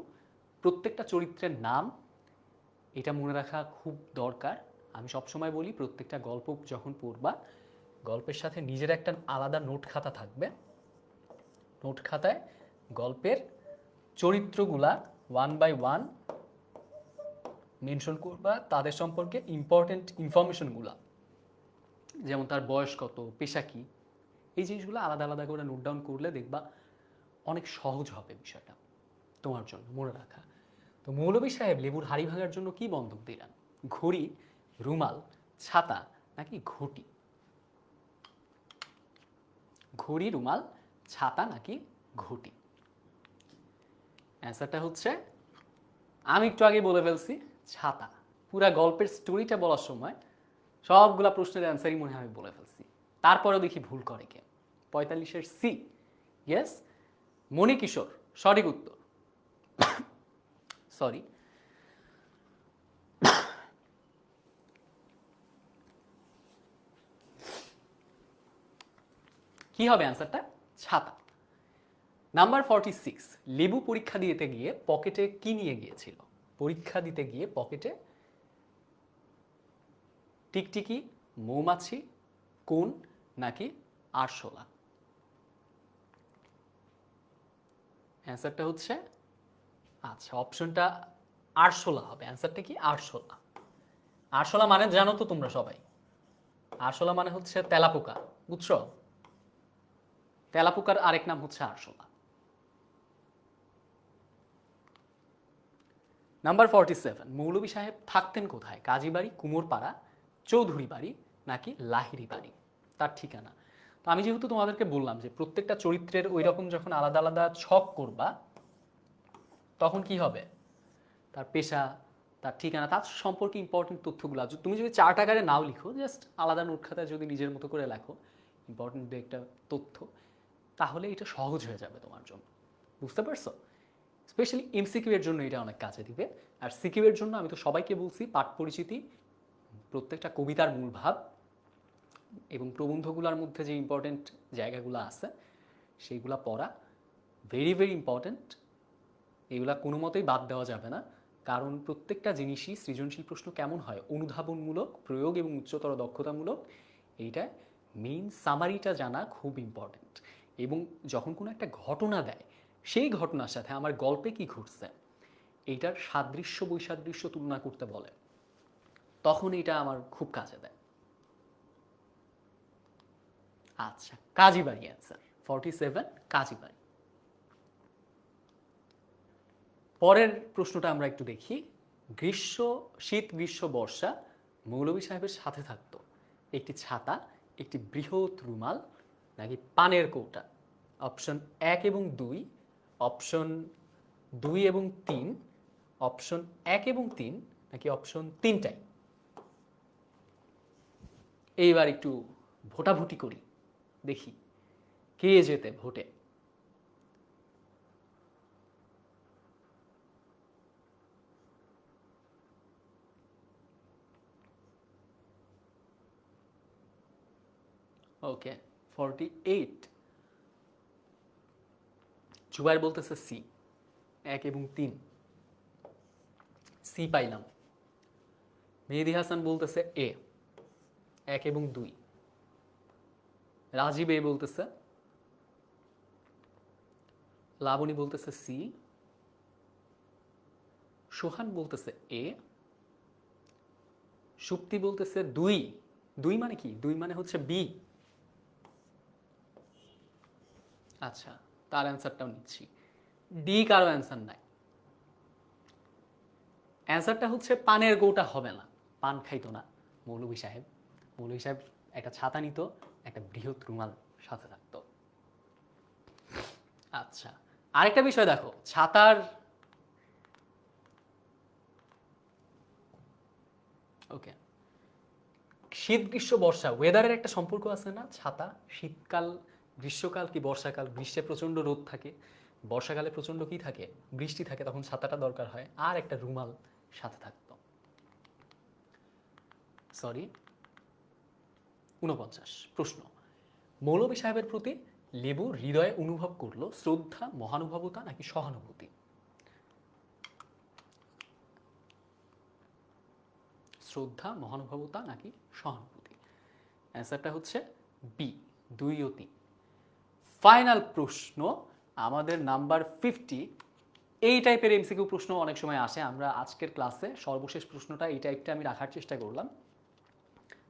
প্রত্যেকটা চরিত্রের নাম এটা মনে রাখা খুব দরকার। আমি সবসময় বলি, প্রত্যেকটা গল্প যখন পড়বা, গল্পের সাথে নিজের একটা আলাদা নোট খাতা থাকবে। নোট খাতায় গল্পের চরিত্রগুলা ওয়ান বাই ওয়ান মেনশন করবা, তাদের সম্পর্কে ইম্পর্টেন্ট ইনফরমেশনগুলা, যেমন তার বয়স কত, পেশা কি, এই জিনিসগুলো আলাদা আলাদা করে নোট ডাউন করলে দেখবা অনেক সহজ হবে বিষয়টা তোমার জন্য মনে রাখা। তো মৌলভী সাহেব লেবুর হাড়ি ভাঙার জন্য কি বন্ধক দিলেন? ঘড়ি, রুমাল, ছাতা নাকি ঘটি? ঘড়ি, রুমাল, ছাতা নাকি ঘটি? অ্যান্সারটা হচ্ছে, আমি একটু আগে বলে ফেলছি, ছাতা। পুরা গল্পের স্টোরিটা বলার সময় সবগুলা প্রশ্নের অ্যান্সারই মনে হয় আমি বলে ফেলছি। তারপরেও দেখি ভুল করে কে। 45-এর সি, ইয়েস, মণিকিশোর সঠিক উত্তর। সরি। কি হবে অ্যান্সারটা? ছাতা। নাম্বার 46, লেবু পরীক্ষা দিতে গিয়ে পকেটে কি নিয়ে গিয়েছিল? পরীক্ষা দিতে গিয়ে পকেটে টিকটিকি, মৌমাছি, কোন নাকি আরশোলা? অ্যান্সারটা হচ্ছে, আচ্ছা, অপশনটা আরশোলা হবে। অ্যান্সারটা কি? আরশোলা। আরশোলা মানে জানো তো তোমরা সবাই, আরশোলা মানে হচ্ছে তেলাপোকা। বুঝছো? তেলাপোকার আরেক নাম হচ্ছে আরশোলা। নাম্বার 47, মৌলভী সাহেব থাকতেন কোথায়? কাজীবাড়ি, কুমোরপাড়া, চৌধুরী বাড়ি নাকি লাহিড়ী বাড়ি? তার ঠিকানা। তো আমি যেহেতু তোমাদেরকে বললাম যে প্রত্যেকটা চরিত্রের ওই রকম যখন আলাদা আলাদা ছক করবা তখন কি হবে, তার পেশা, তার ঠিকানা, তার সম্পর্কে ইম্পর্টেন্ট তথ্যগুলো তুমি যদি চার্ট আকারে নাও লিখো, জাস্ট আলাদা নোট খাতায় যদি নিজের মতো করে লেখো ইম্পর্টেন্ট একটা তথ্য, তাহলে এটা সহজ হয়ে যাবে তোমার জন্য। বুঝতে পারছো? স্পেশালি এমসিকিউ এর জন্য এটা অনেক কাজে দিবে। আর সিকিউ এর জন্য আমি তো সবাইকে বলছি পাঠ পরিচিতি, প্রত্যেকটা কবিতার মূল ভাব এবং প্রবন্ধগুলোর মধ্যে যে ইম্পর্টেন্ট জায়গাগুলো আছে সেইগুলা পড়া ভেরি ভেরি ইম্পর্টেন্ট। এগুলা কোনো মতেই বাদ দেওয়া যাবে না, কারণ প্রত্যেকটা জিনিসই সৃজনশীল প্রশ্ন কেমন হয়, অনুধাবনমূলক, প্রয়োগ এবং উচ্চতর দক্ষতামূলক, এইটা মেইন সামারিটা জানা খুব ইম্পর্টেন্ট। এবং যখন কোনো একটা ঘটনা দেয় সেই ঘটনার সাথে আমার গল্পে কি ঘটছে এইটার সাদৃশ্য বৈসাদৃশ্য তুলনা করতে বলে, তখন এটা আমার খুব কাজে দেয়। আচ্ছা, কাজীবাড়ি অ্যান্সার 47, কাজীবাড়ি। পরের প্রশ্নটা আমরা একটু দেখি। শীত গ্রীষ্ম বর্ষা মৌলভী সাহেবের সাথে থাকতো একটি ছাতা, একটি বৃহৎ রুমাল নাকি পানের কৌটা? অপশন 1 এবং 2, অপশন 2 এবং 3, অপশন 1 এবং 3 নাকি অপশন 3টাই? এইবার একটু ভোটাভুটি করি, দেখি কে যেতে ভোটে। ওকে, 48। জুবাইর বলতেছে সি, 1 এবং 3। সি পাইলাম। মেহেদি হাসান বলতেছে এ, 1 এবং 2। রাজীব এ বলতেছে, লাবণী বলতেছে সি, সোহান বলতেছে এ, সুপ্তি বলতেছে 2। 2 মানে কি? 2 মানে হচ্ছে বি। আচ্ছা, তার অ্যান্সারটাও নিচ্ছি। ডি কারো অ্যান্সার নাই। অ্যান্সারটা হচ্ছে পানের কৌটা হবে না, পান খাইতো না মৌলভী সাহেব। মৌলভী সাহেব একটা ছাতা নিত, একটা বৃহৎ রুমাল সাথে থাকতো। আচ্ছা, আরেকটা বিষয় দেখো, ছাতার ওকে, শীত গ্রীষ্ম বর্ষা ওয়েদারের একটা সম্পর্ক আছে না? ছাতা শীতকাল, গ্রীষ্মকাল কি বর্ষাকাল, গ্রীষ্মে প্রচণ্ড রোদ থাকে, বর্ষাকালে প্রচণ্ড কি থাকে, বৃষ্টি থাকে, তখন ছাতাটা দরকার হয়, আর একটা রুমাল সাথে থাকতো। সরি, 49 প্রশ্ন। মৌলভী সাহেবের প্রতি লেবু হৃদয়ে অনুভব করলো শ্রদ্ধা, মহানুভবতা নাকি সহানুভূতি? শ্রদ্ধা, মহানুভবতা নাকি সহানুভূতি? অ্যান্সারটা হচ্ছে বি, 2 ও 3। ফাইনাল প্রশ্ন আমাদের নাম্বার 50। এই টাইপের এমসিকিউ প্রশ্ন অনেক সময় আসে, আমরা আজকের ক্লাসে সর্বশেষ প্রশ্নটা এই টাইপটা আমি রাখার চেষ্টা করলাম,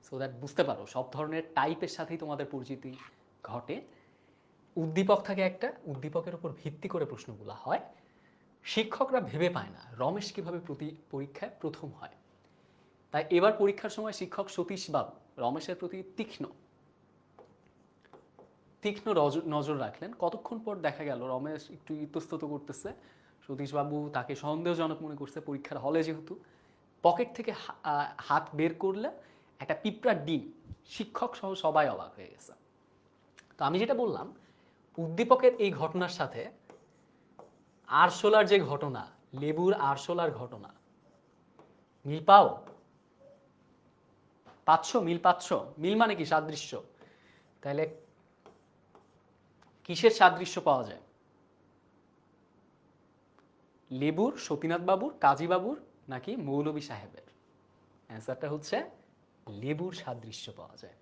সো দ্যাট বুঝতে পারো সব ধরনের টাইপের সাথেই তোমাদের পরিচিতি ঘটে। উদ্দীপক থাকে একটা, উদ্দীপকের উপর ভিত্তি করে প্রশ্নগুলো হয়। শিক্ষকরা ভেবে পায় না রমেশ কিভাবে পরীক্ষায় প্রথম হয়, তাই এবার পরীক্ষার সময় শিক্ষক সতীশ বাবু রমেশের প্রতি তীক্ষ্ণ নজর রাখলেন। কতক্ষণ পর দেখা গেল রমেশ একটু ইতস্তত করতেছে, সতীশবাবু তাকে সন্দেহজনক মনে করছে। পরীক্ষার হলে যেহেতু পকেট থেকে হাত বের করলে একটা পিঁপড়ার ডিম, শিক্ষক সহ সবাই অবাক হয়ে গেছে। তো আমি যেটা বললাম, উদ্দীপকের এই ঘটনার সাথে আরশোলার যে ঘটনা, লেবুর আরশোলার ঘটনা, মিল পাচ্ছ? মিল পাচ্ছ? মিল মানে কি? সাদৃশ্য। তাহলে কিসের সাদৃশ্য পাওয়া যায়? লেবুর, সতীনাথ বাবুর, কাজী বাবুর নাকি মৌলভী সাহেবের? অ্যান্সারটা হচ্ছে লেবুর সাদৃশ্য পাওয়া যায়।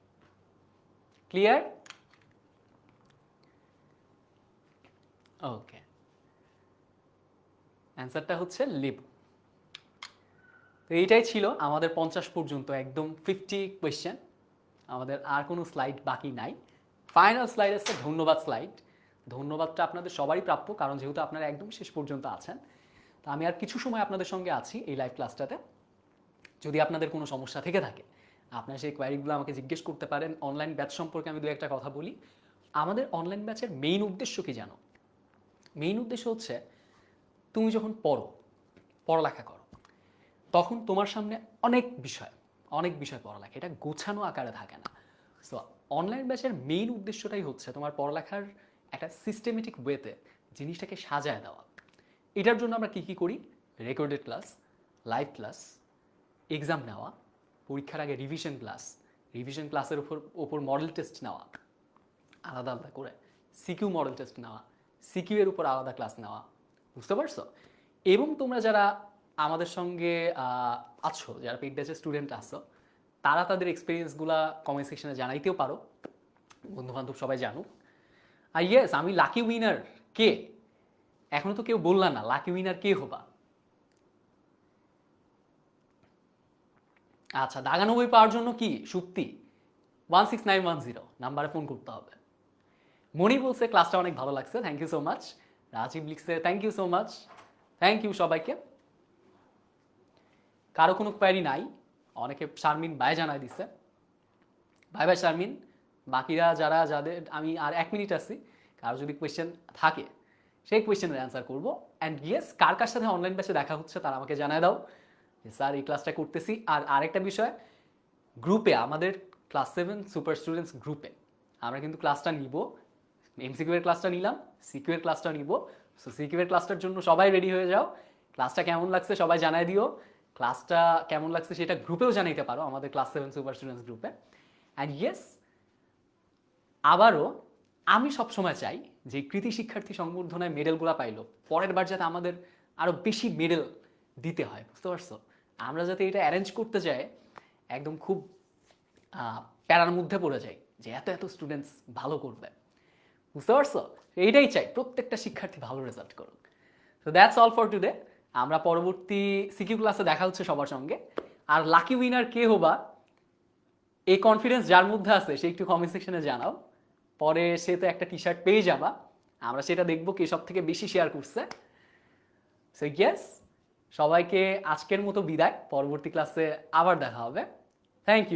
ক্লিয়ার? ওকে, অ্যান্সারটা হচ্ছে লেবু। তো এইটাই ছিল আমাদের 50 পর্যন্ত, একদম 50 কোয়েশ্চেন। আমাদের আর কোনো স্লাইড বাকি নাই। ফাইনাল স্লাইড আছে ধন্যবাদ স্লাইড। ধন্যবাদটা আপনাদের সবারই প্রাপ্য, কারণ যেহেতু আপনারা একদম শেষ পর্যন্ত আছেন। তো তো আমি আর কিছু সময় আপনাদের সঙ্গে আছি এই লাইভ ক্লাসটাতে। যদি আপনাদের কোনো সমস্যা থেকে থাকে আপনারা সেই কোয়ারিগুলো আমাকে জিজ্ঞেস করতে পারেন। অনলাইন ব্যাচ সম্পর্কে আমি দু একটা কথা বলি। আমাদের অনলাইন ব্যাচের মেইন উদ্দেশ্য কি জানো? মেইন উদ্দেশ্য হচ্ছে তুমি যখন পড়ালেখা করো তখন তোমার সামনে অনেক বিষয় পড়ালেখা, এটা গোছানো আকারে থাকে না। সো অনলাইন ব্যাচের মেইন উদ্দেশ্যটাই হচ্ছে তোমার পড়ালেখার একটা সিস্টেমেটিক ওয়েতে জিনিসটাকে সাজায় দেওয়া। এটার জন্য আমরা কী করি? Recorded class, live class, exam নেওয়া, পরীক্ষার আগে রিভিশন ক্লাসের ওপর মডেল টেস্ট নেওয়া আলাদা আলাদা করে, সিকিউ মডেল টেস্ট নেওয়া, সিকিউ এর উপর আলাদা ক্লাস নেওয়া। বুঝতে পারছো? এবং তোমরা যারা আমাদের সঙ্গে আছো, যারা পেইড ব্যাচের স্টুডেন্ট আছো, তারা তাদের এক্সপিরিয়েন্সগুলো কমেন্ট সেকশনে জানাইতেও পারো, বন্ধুবান্ধব সবাই জানুক। আর ইয়েস, আমি লাকি উইনার কে? এখনো তো কেউ বললা না লাকি উইনার কে হবা। আচ্ছা, দাগানব্বই পাওয়ার জন্য কি সুক্তি? 16910 নাম্বারে ফোন করতে হবে। মনি বলছে ক্লাসটা অনেক ভালো লাগছে, thank you so much. Rajib লিখছে thank you so much, thank you সবাইকে। কারো কোনো কোয়ারি নাই? অনেকে শারমিন বাই জানাই দিছে, বাই শারমিন। বাকিরা যাদের আমি আর 1 মিনিট আছি, কারো যদি কোয়েশ্চেন থাকে সেই কোয়েশ্চেনের অ্যান্সার করবো। অ্যান্ড ইয়েস, কার সাথে অনলাইন ব্যাচে দেখা হচ্ছে তারা আমাকে জানায় দাও যে স্যার এই ক্লাসটা করতেছি। আর আরেকটা বিষয়, গ্রুপে আমাদের ক্লাস 7 সুপার স্টুডেন্টস গ্রুপে আমরা কিন্তু ক্লাসটা নিব। এমসিকিউ এর ক্লাসটা নিলাম, সিকিউ এর ক্লাসটা নিব। সো সিকিউ এর ক্লাসটার জন্য সবাই রেডি হয়ে যাও। ক্লাসটা কেমন লাগছে সবাই জানাই দিও। ক্লাসটা কেমন লাগছে সেটা গ্রুপেও জানাইতে পারো, আমাদের ক্লাস 7 সুপার স্টুডেন্টস গ্রুপে। অ্যান্ড ইয়েস, আবারও আমি সবসময় চাই যে কৃতি শিক্ষার্থী সংবর্ধনায় মেডেলগুলো পাইলো, পরের বার যাতে আমাদের আরও বেশি মেডেল দিতে হয়। বুঝতে পারছো? আমরা যাতে এটা অ্যারেঞ্জ করতে যাই একদম খুব প্যারার মধ্যে পড়ে যাই যে এত স্টুডেন্টস ভালো করবে। বুঝতে পারছো? এইটাই চাই, প্রত্যেকটা শিক্ষার্থী ভালো রেজাল্ট করুক। So that's all for today. আমরা পরবর্তী সিকিউ ক্লাসে দেখা হচ্ছে সবার সঙ্গে। আর লাকি উইনার কে হবা, এই কনফিডেন্স যার মধ্যে আছে সে একটু কমেন্ট সেকশনে জানাও। পরে সে তো একটা টি শার্ট পেয়ে যাবা, আমরা সেটা দেখবো কে সব থেকে বেশি শেয়ার করছে। সো ইয়েস, সবাইকে আজকের মতো বিদায়, পরবর্তী ক্লাসে আবার দেখা হবে। Thank you.